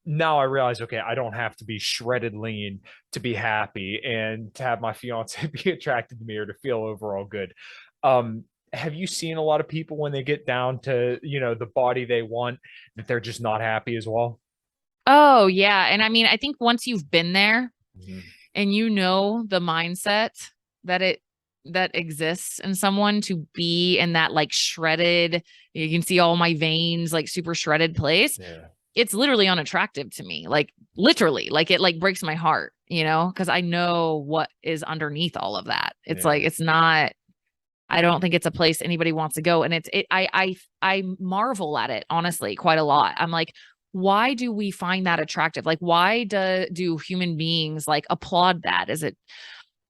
now I realize, okay, I don't have to be shredded lean to be happy and to have my fiance be attracted to me or to feel overall good. Have you seen a lot of people when they get down to, you know, the body they want, that they're just not happy as well? Oh yeah. And I mean, I think once you've been there and you know the mindset that exists in someone to be in that like shredded, you can see all my veins, like super shredded place. It's literally unattractive to me. Like literally, like it like breaks my heart, you know, because I know what is underneath all of that. It's like, it's not, I don't think it's a place anybody wants to go. And I marvel at it, honestly, quite a lot. I'm like, why do we find that attractive? Like, why do human beings like applaud that? Is it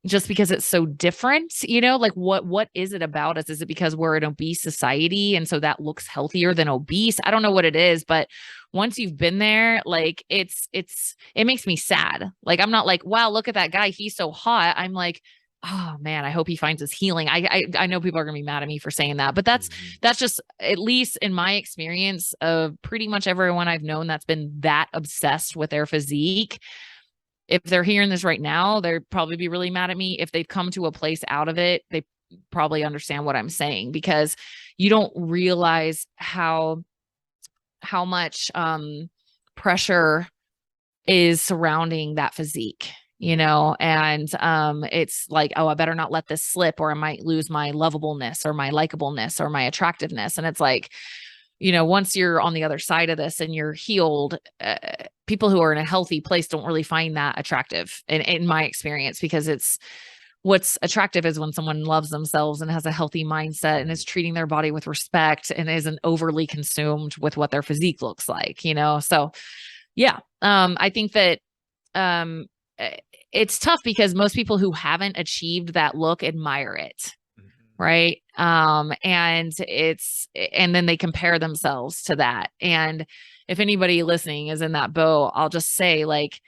just because it's so different, you know, like what is it about us? Is it because we're an obese society and so that looks healthier than obese? I don't know what it is, but once you've been there, like it makes me sad. Like, I'm not like, wow, look at that guy, he's so hot. I'm like, oh man, I hope he finds his healing. I know people are gonna be mad at me for saying that, but that's just, at least in my experience of pretty much everyone I've known that's been that obsessed with their physique. If they're hearing this right now, they'd probably be really mad at me. If they've come to a place out of it, they probably understand what I'm saying, because you don't realize how much pressure is surrounding that physique, you know, and it's like, oh, I better not let this slip or I might lose my lovableness or my likableness or my attractiveness. And it's like, you know, once you're on the other side of this and you're healed, people who are in a healthy place don't really find that attractive in my experience, because what's attractive is when someone loves themselves and has a healthy mindset and is treating their body with respect and isn't overly consumed with what their physique looks like, you know? So yeah, I think that, it's tough because most people who haven't achieved that look admire it. Right. And then they compare themselves to that. And if anybody listening is in that boat, I'll just say, like,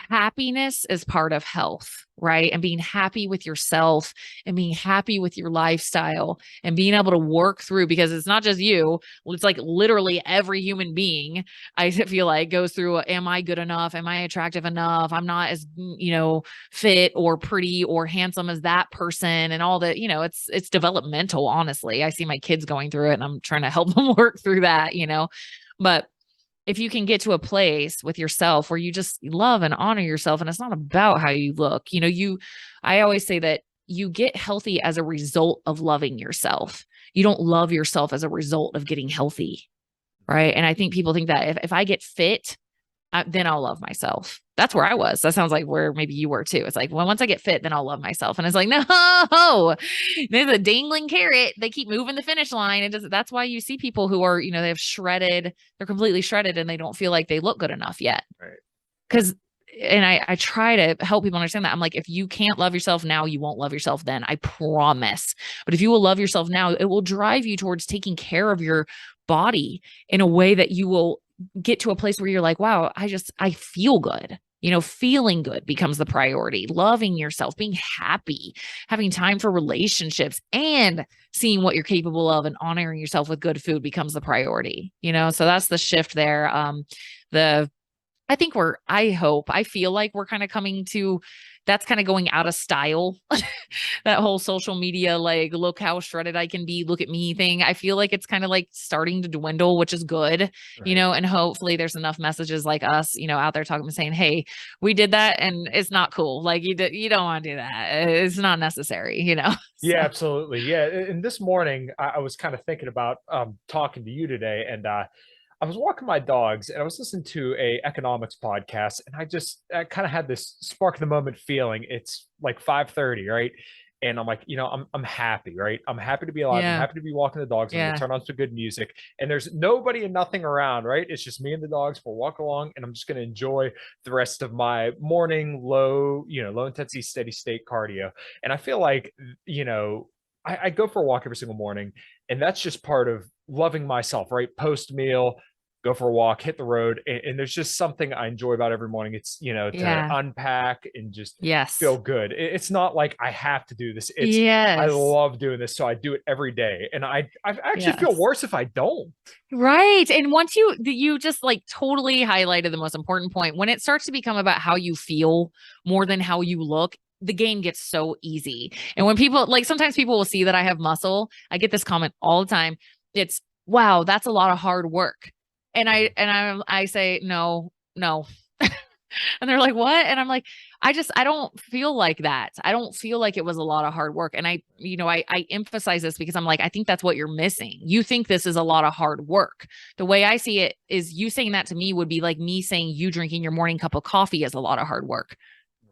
happiness is part of health, right? And being happy with yourself and being happy with your lifestyle and being able to work through, because it's not just you, it's like literally every human being, I feel like, goes through, am I good enough? Am I attractive enough? I'm not as, you know, fit or pretty or handsome as that person, and all that, you know, it's developmental. Honestly, I see my kids going through it and I'm trying to help them work through that, you know, but if you can get to a place with yourself where you just love and honor yourself, and it's not about how you look, you know, I always say that you get healthy as a result of loving yourself. You don't love yourself as a result of getting healthy. Right. And I think people think that if I get fit, then I'll love myself. That's where I was. That sounds like where maybe you were too. It's like, well, once I get fit, then I'll love myself. And it's like, no, there's a dangling carrot. They keep moving the finish line. That's why you see people who are, they have shredded, they're completely shredded and they don't feel like they look good enough yet. Right. Cause, and I try to help people understand that. I'm like, if you can't love yourself now, you won't love yourself then. I promise. But if you will love yourself now, it will drive you towards taking care of your body in a way that you will get to a place where you're like, wow, I feel good. Feeling good becomes the priority. Loving yourself, being happy, having time for relationships, and seeing what you're capable of and honoring yourself with good food becomes the priority. So that's the shift there. I feel like we're kind of coming to, that's kind of going out of style. That whole social media, like, look how shredded I can be, look at me thing. I feel like it's kind of like starting to dwindle, which is good, Right. and hopefully there's enough messages like us, out there talking, saying, hey, we did that and it's not cool. Like you don't want to do that. It's not necessary, Yeah, So, absolutely. Yeah. And this morning I was kind of thinking about talking to you today, and I was walking my dogs and I was listening to a economics podcast, and I kind of had this spark of the moment feeling. It's like 5:30, right? And I'm like, I'm happy, right? I'm happy to be alive. I'm yeah, happy to be walking the dogs. I'm gonna yeah, turn on some good music, and there's nobody and nothing around, right? It's just me and the dogs. We'll walk along, and I'm just gonna enjoy the rest of my morning low intensity, steady state cardio. And I feel like, I go for a walk every single morning, and that's just part of loving myself, right? Post meal, go for a walk, hit the road. And there's just something I enjoy about every morning. It's, to yeah, unpack and just yes, feel good. It's not like I have to do this. I yes, love doing this. So I do it every day. And I actually feel yes. worse if I don't. Right. And once you just like totally highlighted the most important point. When it starts to become about how you feel more than how you look, the game gets so easy. And when people, like, sometimes people will see that I have muscle, I get this comment all the time. It's, wow, that's a lot of hard work. And I say, no, no. And they're like, what? And I'm like, I don't feel like that. I don't feel like it was a lot of hard work. And I emphasize this because I'm like, I think that's what you're missing. You think this is a lot of hard work. The way I see it is, you saying that to me would be like me saying you drinking your morning cup of coffee is a lot of hard work.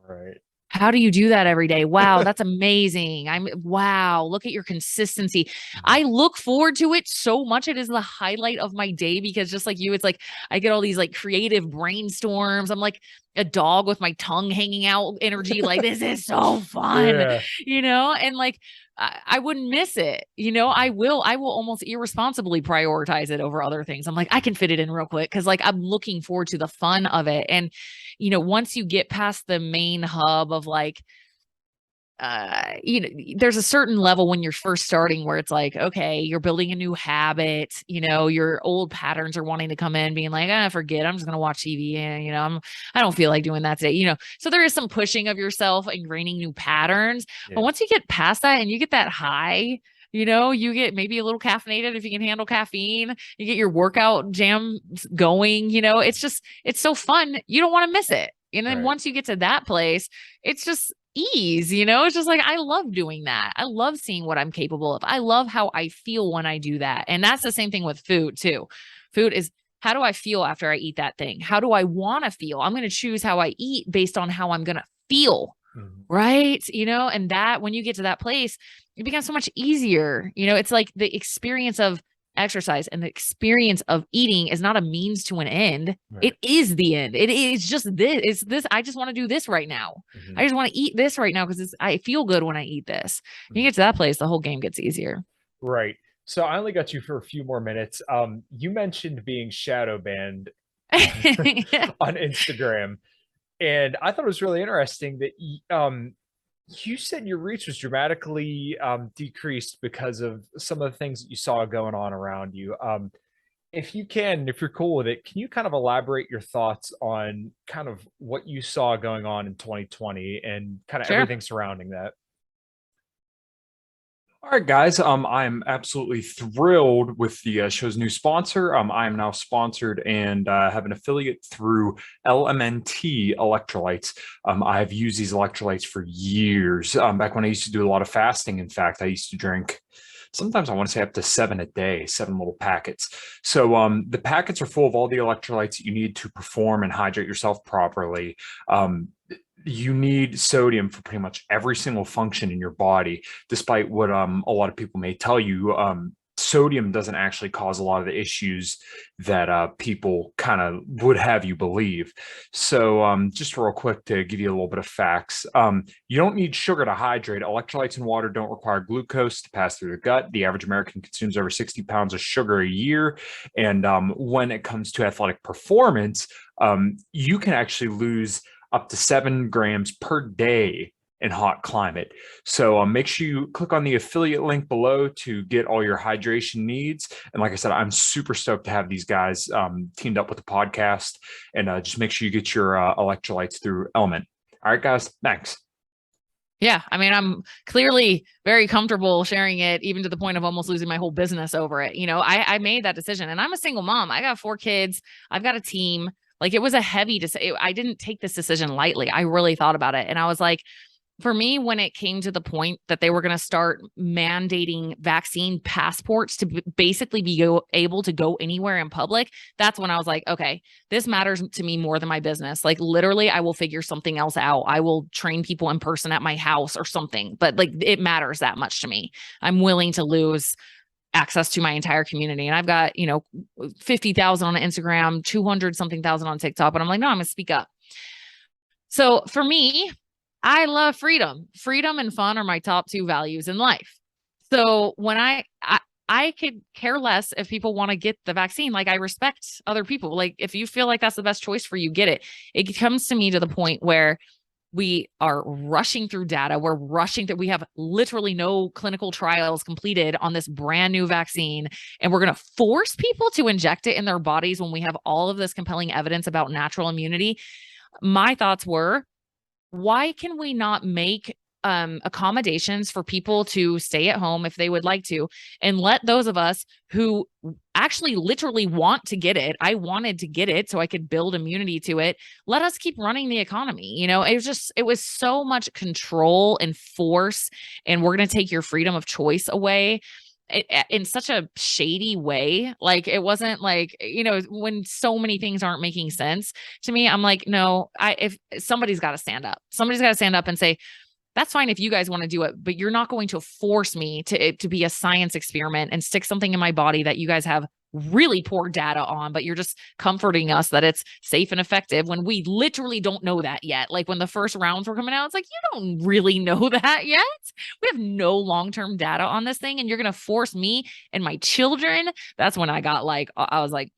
Right. How do you do that every day? Wow, that's amazing. Wow, look at your consistency. I look forward to it so much. It is the highlight of my day because, just like you, it's like I get all these like creative brainstorms. I'm like a dog with my tongue hanging out energy. Like, this is so fun, Yeah. and like I wouldn't miss it. I will almost irresponsibly prioritize it over other things. I'm like, I can fit it in real quick because, like, I'm looking forward to the fun of it. And once you get past the main hub of like, there's a certain level when you're first starting where it's like, okay, you're building a new habit, your old patterns are wanting to come in, being like, forget, I'm just going to watch TV. And, I don't feel like doing that today, so there is some pushing of yourself, ingraining new patterns. Yeah. But once you get past that and you get that high, you get maybe a little caffeinated if you can handle caffeine, you get your workout jam going, it's so fun. You don't want to miss it. And then Right. once you get to that place, it's just ease, it's just like, I love doing that. I love seeing what I'm capable of. I love how I feel when I do that. And that's the same thing with food too. Food is, how do I feel after I eat that thing? How do I want to feel? I'm going to choose how I eat based on how I'm going to feel. Mhm. Right. And that, when you get to that place, it becomes so much easier. It's like the experience of exercise and the experience of eating is not a means to an end. Right. It is the end. It is just this. It's this. I just want to do this right now. Mhm. I just want to eat this right now because I feel good when I eat this. When you get to that place, the whole game gets easier. Right. So I only got you for a few more minutes. You mentioned being shadow banned on Instagram. And I thought it was really interesting that you said your reach was dramatically decreased because of some of the things that you saw going on around you. If you're cool with it, can you kind of elaborate your thoughts on kind of what you saw going on in 2020 and kind of Sure. everything surrounding that? All right, guys. I'm absolutely thrilled with the show's new sponsor. I am now sponsored and have an affiliate through LMNT electrolytes. I've used these electrolytes for years. Back when I used to do a lot of fasting, in fact, I used to drink sometimes I want to say up to 7 a day, 7 little packets. So the packets are full of all the electrolytes that you need to perform and hydrate yourself properly. You need sodium for pretty much every single function in your body, despite what a lot of people may tell you. Sodium doesn't actually cause a lot of the issues that people kind of would have you believe. So just real quick to give you a little bit of facts, you don't need sugar to hydrate. Electrolytes in water don't require glucose to pass through the gut. The average American consumes over 60 pounds of sugar a year. And when it comes to athletic performance, you can actually lose up to 7 grams per day in hot climate. So make sure you click on the affiliate link below to get all your hydration needs. And like I said, I'm super stoked to have these guys teamed up with the podcast, and just make sure you get your electrolytes through LMNT. All right, guys, thanks. Yeah. I mean, I'm clearly very comfortable sharing it, even to the point of almost losing my whole business over it. I made that decision, and I'm a single mom. I got 4 kids. I've got a team. Like, it was a heavy decision. I didn't take this decision lightly. I really thought about it. And I was like, for me, when it came to the point that they were going to start mandating vaccine passports to basically be able to go anywhere in public, that's when I was like, okay, this matters to me more than my business. Like, literally, I will figure something else out. I will train people in person at my house or something, but like, it matters that much to me. I'm willing to lose access to my entire community. And I've got, 50,000 on Instagram, 200 something thousand on TikTok, but I'm like, no, I'm going to speak up. So for me, I love freedom. Freedom and fun are my top 2 values in life. So when I could care less if people want to get the vaccine. Like, I respect other people. Like, if you feel like that's the best choice for you, get it. It comes to me to the point where we are rushing through data. We're rushing through. We have literally no clinical trials completed on this brand new vaccine. And we're going to force people to inject it in their bodies when we have all of this compelling evidence about natural immunity. My thoughts were, why can we not make accommodations for people to stay at home if they would like to, and let those of us who actually literally want to get it, I wanted to get it so I could build immunity to it, let us keep running the economy. It was so much control and force, and we're going to take your freedom of choice away in such a shady way. Like, it wasn't like, when so many things aren't making sense to me, I'm like, no, if somebody's got to stand up, and say, that's fine if you guys want to do it, but you're not going to force me to be a science experiment and stick something in my body that you guys have really poor data on, but you're just comforting us that it's safe and effective when we literally don't know that yet. Like, when the first rounds were coming out, it's like, you don't really know that yet. We have no long-term data on this thing, and you're going to force me and my children. That's when I got like, I was like,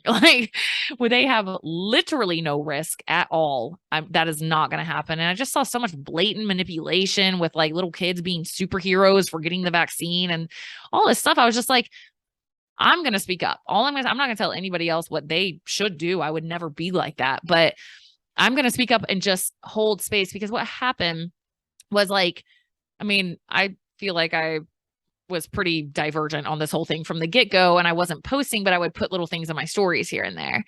like, where they have literally no risk at all. That is not going to happen. And I just saw so much blatant manipulation with like little kids being superheroes for getting the vaccine and all this stuff. I was just like, I'm going to speak up. I'm not going to tell anybody else what they should do. I would never be like that, but I'm going to speak up and just hold space, because what happened was, like, I feel like I was pretty divergent on this whole thing from the get-go, and I wasn't posting, but I would put little things in my stories here and there.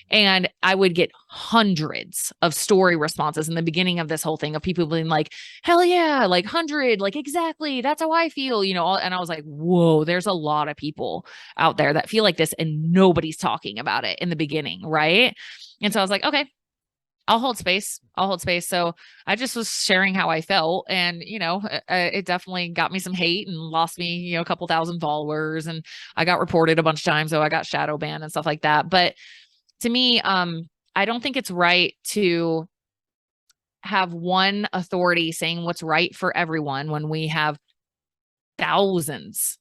And I would get hundreds of story responses in the beginning of this whole thing of people being like, hell yeah, like 100, like, exactly, that's how I feel, and I was like, whoa, there's a lot of people out there that feel like this, and nobody's talking about it in the beginning, right? And so I was like, okay, I'll hold space. So I just was sharing how I felt, and, it definitely got me some hate and lost me, a couple thousand followers, and I got reported a bunch of times. So I got shadow banned and stuff like that. But to me, I don't think it's right to have one authority saying what's right for everyone when we have countless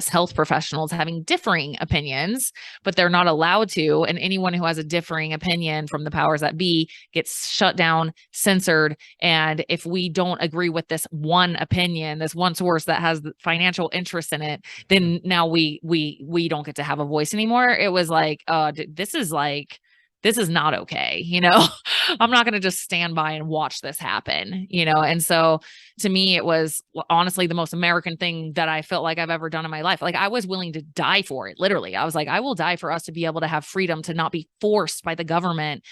health professionals having differing opinions, but they're not allowed to. And anyone who has a differing opinion from the powers that be gets shut down, censored. And if we don't agree with this one opinion, this one source that has financial interest in it, then now we don't get to have a voice anymore. It was like, this is not okay. I'm not going to just stand by and watch this happen, And so to me, it was honestly the most American thing that I felt like I've ever done in my life. Like, I was willing to die for it. Literally. I was like, I will die for us to be able to have freedom, to not be forced by the government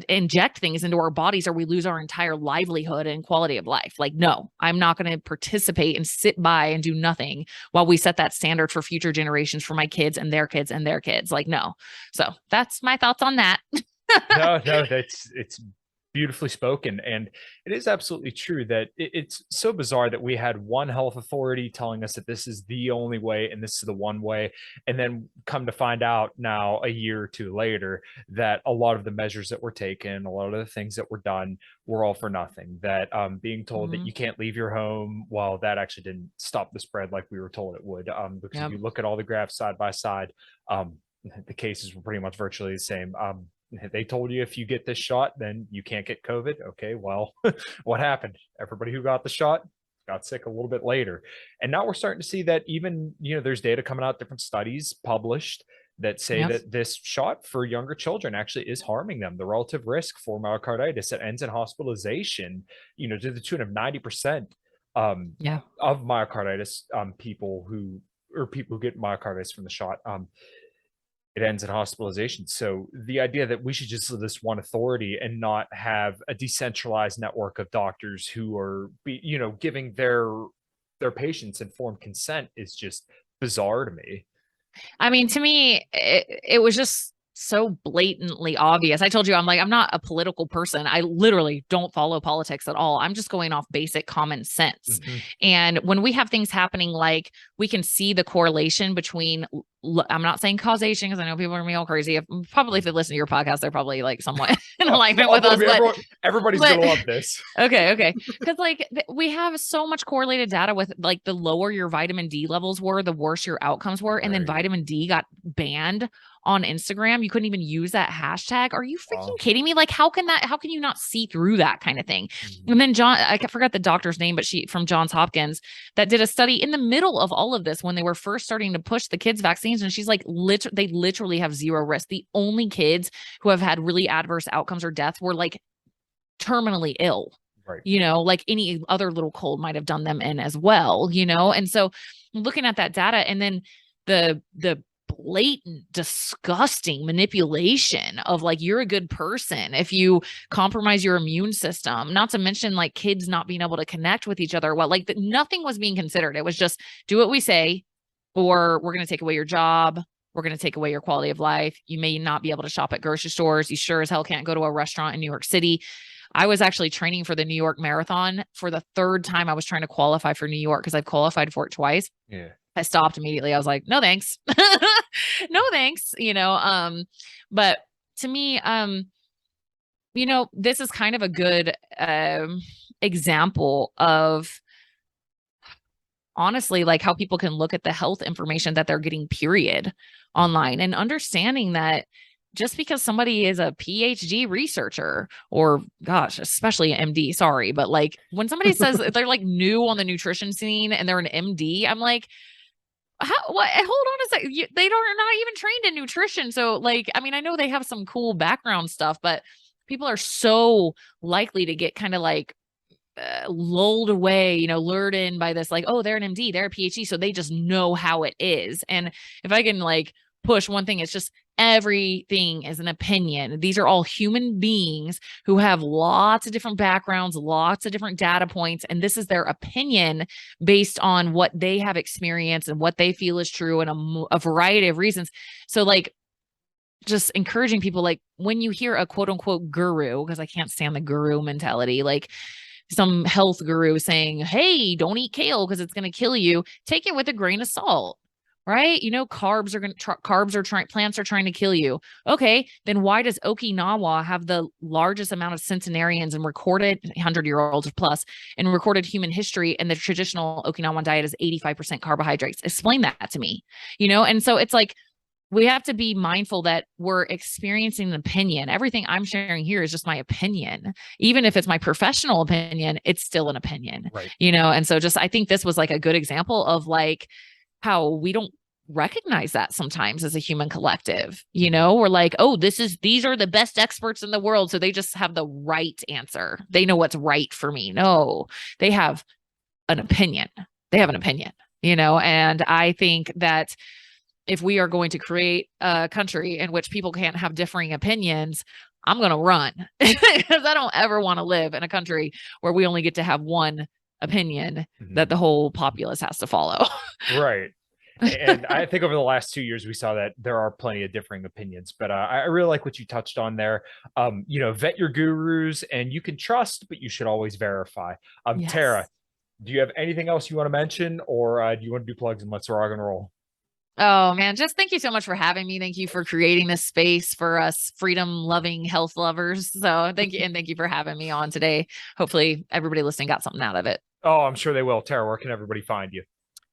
inject things into our bodies or we lose our entire livelihood and quality of life. Like, no, I'm not going to participate and sit by and do nothing while we set that standard for future generations, for my kids and their kids and their kids. Like, no. So that's my thoughts on that. No, it's beautifully spoken. And it is absolutely true that it's so bizarre that we had one health authority telling us that this is the only way and this is the one way. And then come to find out now, a year or two later, that a lot of the measures that were taken, a lot of the things that were done were all for nothing. That being told that you can't leave your home, well, that actually didn't stop the spread like we were told it would. Because if you look at all the graphs side by side, the cases were pretty much virtually the same. They told you if you get this shot, then you can't get COVID. Okay, well, what happened? Everybody who got the shot got sick a little bit later. And now we're starting to see that even, there's data coming out, different studies published that say that this shot for younger children actually is harming them. The relative risk for myocarditis that ends in hospitalization, to the tune of 90% of myocarditis, people who get myocarditis from the shot, it ends in hospitalization. So the idea that we should just have this one authority and not have a decentralized network of doctors who are, giving their patients informed consent is just bizarre to me. I mean, to me, it was just so blatantly obvious. I told you, I'm not a political person. I literally don't follow politics at all. I'm just going off basic common sense. And when we have things happening, like we can see the correlation between, I'm not saying causation, because I know people are me all crazy. If they listen to your podcast, they're probably like somewhat in alignment with us. Everybody's gonna love this. Okay. Because we have so much correlated data with like the lower your vitamin D levels were, the worse your outcomes were. And then vitamin D got banned on Instagram. You couldn't even use that hashtag. Are you freaking kidding me? Like, how can you not see through that kind of thing? And then I forgot the doctor's name, but she from Johns Hopkins that did a study in the middle of all of this when they were first starting to push the kids vaccines. And she's like, they literally have zero risk. The only kids who have had really adverse outcomes or death were like terminally ill. Right. Like any other little cold might have done them in as well, And so looking at that data and then the blatant, disgusting manipulation of like, you're a good person if you compromise your immune system, not to mention like kids not being able to connect with each other. Well, like nothing was being considered. It was just do what we say, or we're going to take away your job. We're going to take away your quality of life. You may not be able to shop at grocery stores. You sure as hell can't go to a restaurant in New York City. I was actually training for the New York Marathon for the third time. I was trying to qualify for New York because I've qualified for it twice. Yeah. I stopped immediately. I was like, no, thanks. No, thanks. But to me, this is kind of a good example of honestly, like how people can look at the health information that they're getting period online and understanding that just because somebody is a PhD researcher or gosh, especially an MD, sorry, but like when somebody says they're like new on the nutrition scene and they're an MD, I'm like, hold on a second. They are not even trained in nutrition. So like, I mean, I know they have some cool background stuff, but people are so likely to get kind of like lulled away, lured in by this, like, oh, they're an MD, they're a PhD. So they just know how it is. And if I can like push one thing, it's just everything is an opinion. These are all human beings who have lots of different backgrounds, lots of different data points, and this is their opinion based on what they have experienced and what they feel is true and a variety of reasons. So like just encouraging people, like when you hear a quote unquote guru, because I can't stand the guru mentality, like some health guru saying, hey, don't eat kale because it's going to kill you. Take it with a grain of salt. Right? Plants are trying to kill you. Okay. Then why does Okinawa have the largest amount of centenarians and recorded 100-year-olds plus in recorded human history? And the traditional Okinawan diet is 85% carbohydrates. Explain that to me, And so it's like, we have to be mindful that we're experiencing an opinion. Everything I'm sharing here is just my opinion. Even if it's my professional opinion, it's still an opinion, right? And so I think this was like a good example of like, how we don't recognize that sometimes as a human collective, we're like, oh, these are the best experts in the world. So they just have the right answer. They know what's right for me. No, they have an opinion. And I think that if we are going to create a country in which people can't have differing opinions, I'm going to run because I don't ever want to live in a country where we only get to have one opinion that the whole populace has to follow. Right. And I think over the last 2 years, we saw that there are plenty of differing opinions, but I really like what you touched on there. Vet your gurus, and you can trust, but you should always verify. Yes. Tara, do you have anything else you want to mention, or do you want to do plugs and let's rock and roll? Oh man, just thank you so much for having me. Thank you for creating this space for us freedom loving health lovers. So thank you. And thank you for having me on today. Hopefully everybody listening got something out of it. Oh, I'm sure they will. Tara, where can everybody find you?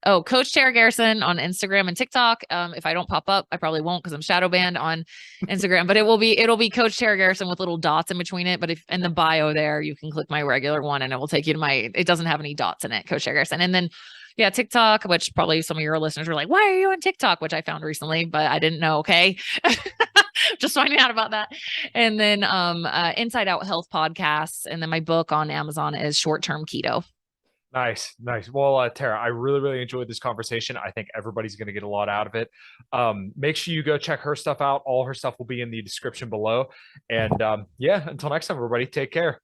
Oh, Coach Tara Garrison on Instagram and TikTok. If I don't pop up, I probably won't because I'm shadow banned on Instagram, but it'll be Coach Tara Garrison with little dots in between it. But if in the bio there, you can click my regular one and it will take you to it doesn't have any dots in it, Coach Tara Garrison. And then yeah, TikTok, which probably some of your listeners were like, why are you on TikTok? Which I found recently, but I didn't know. Okay. Just finding out about that. And then Inside Out Health podcasts. And then my book on Amazon is Short-Term Keto. Nice. Well, Tara, I really, really enjoyed this conversation. I think everybody's going to get a lot out of it. Make sure you go check her stuff out. All her stuff will be in the description below. And until next time, everybody, take care.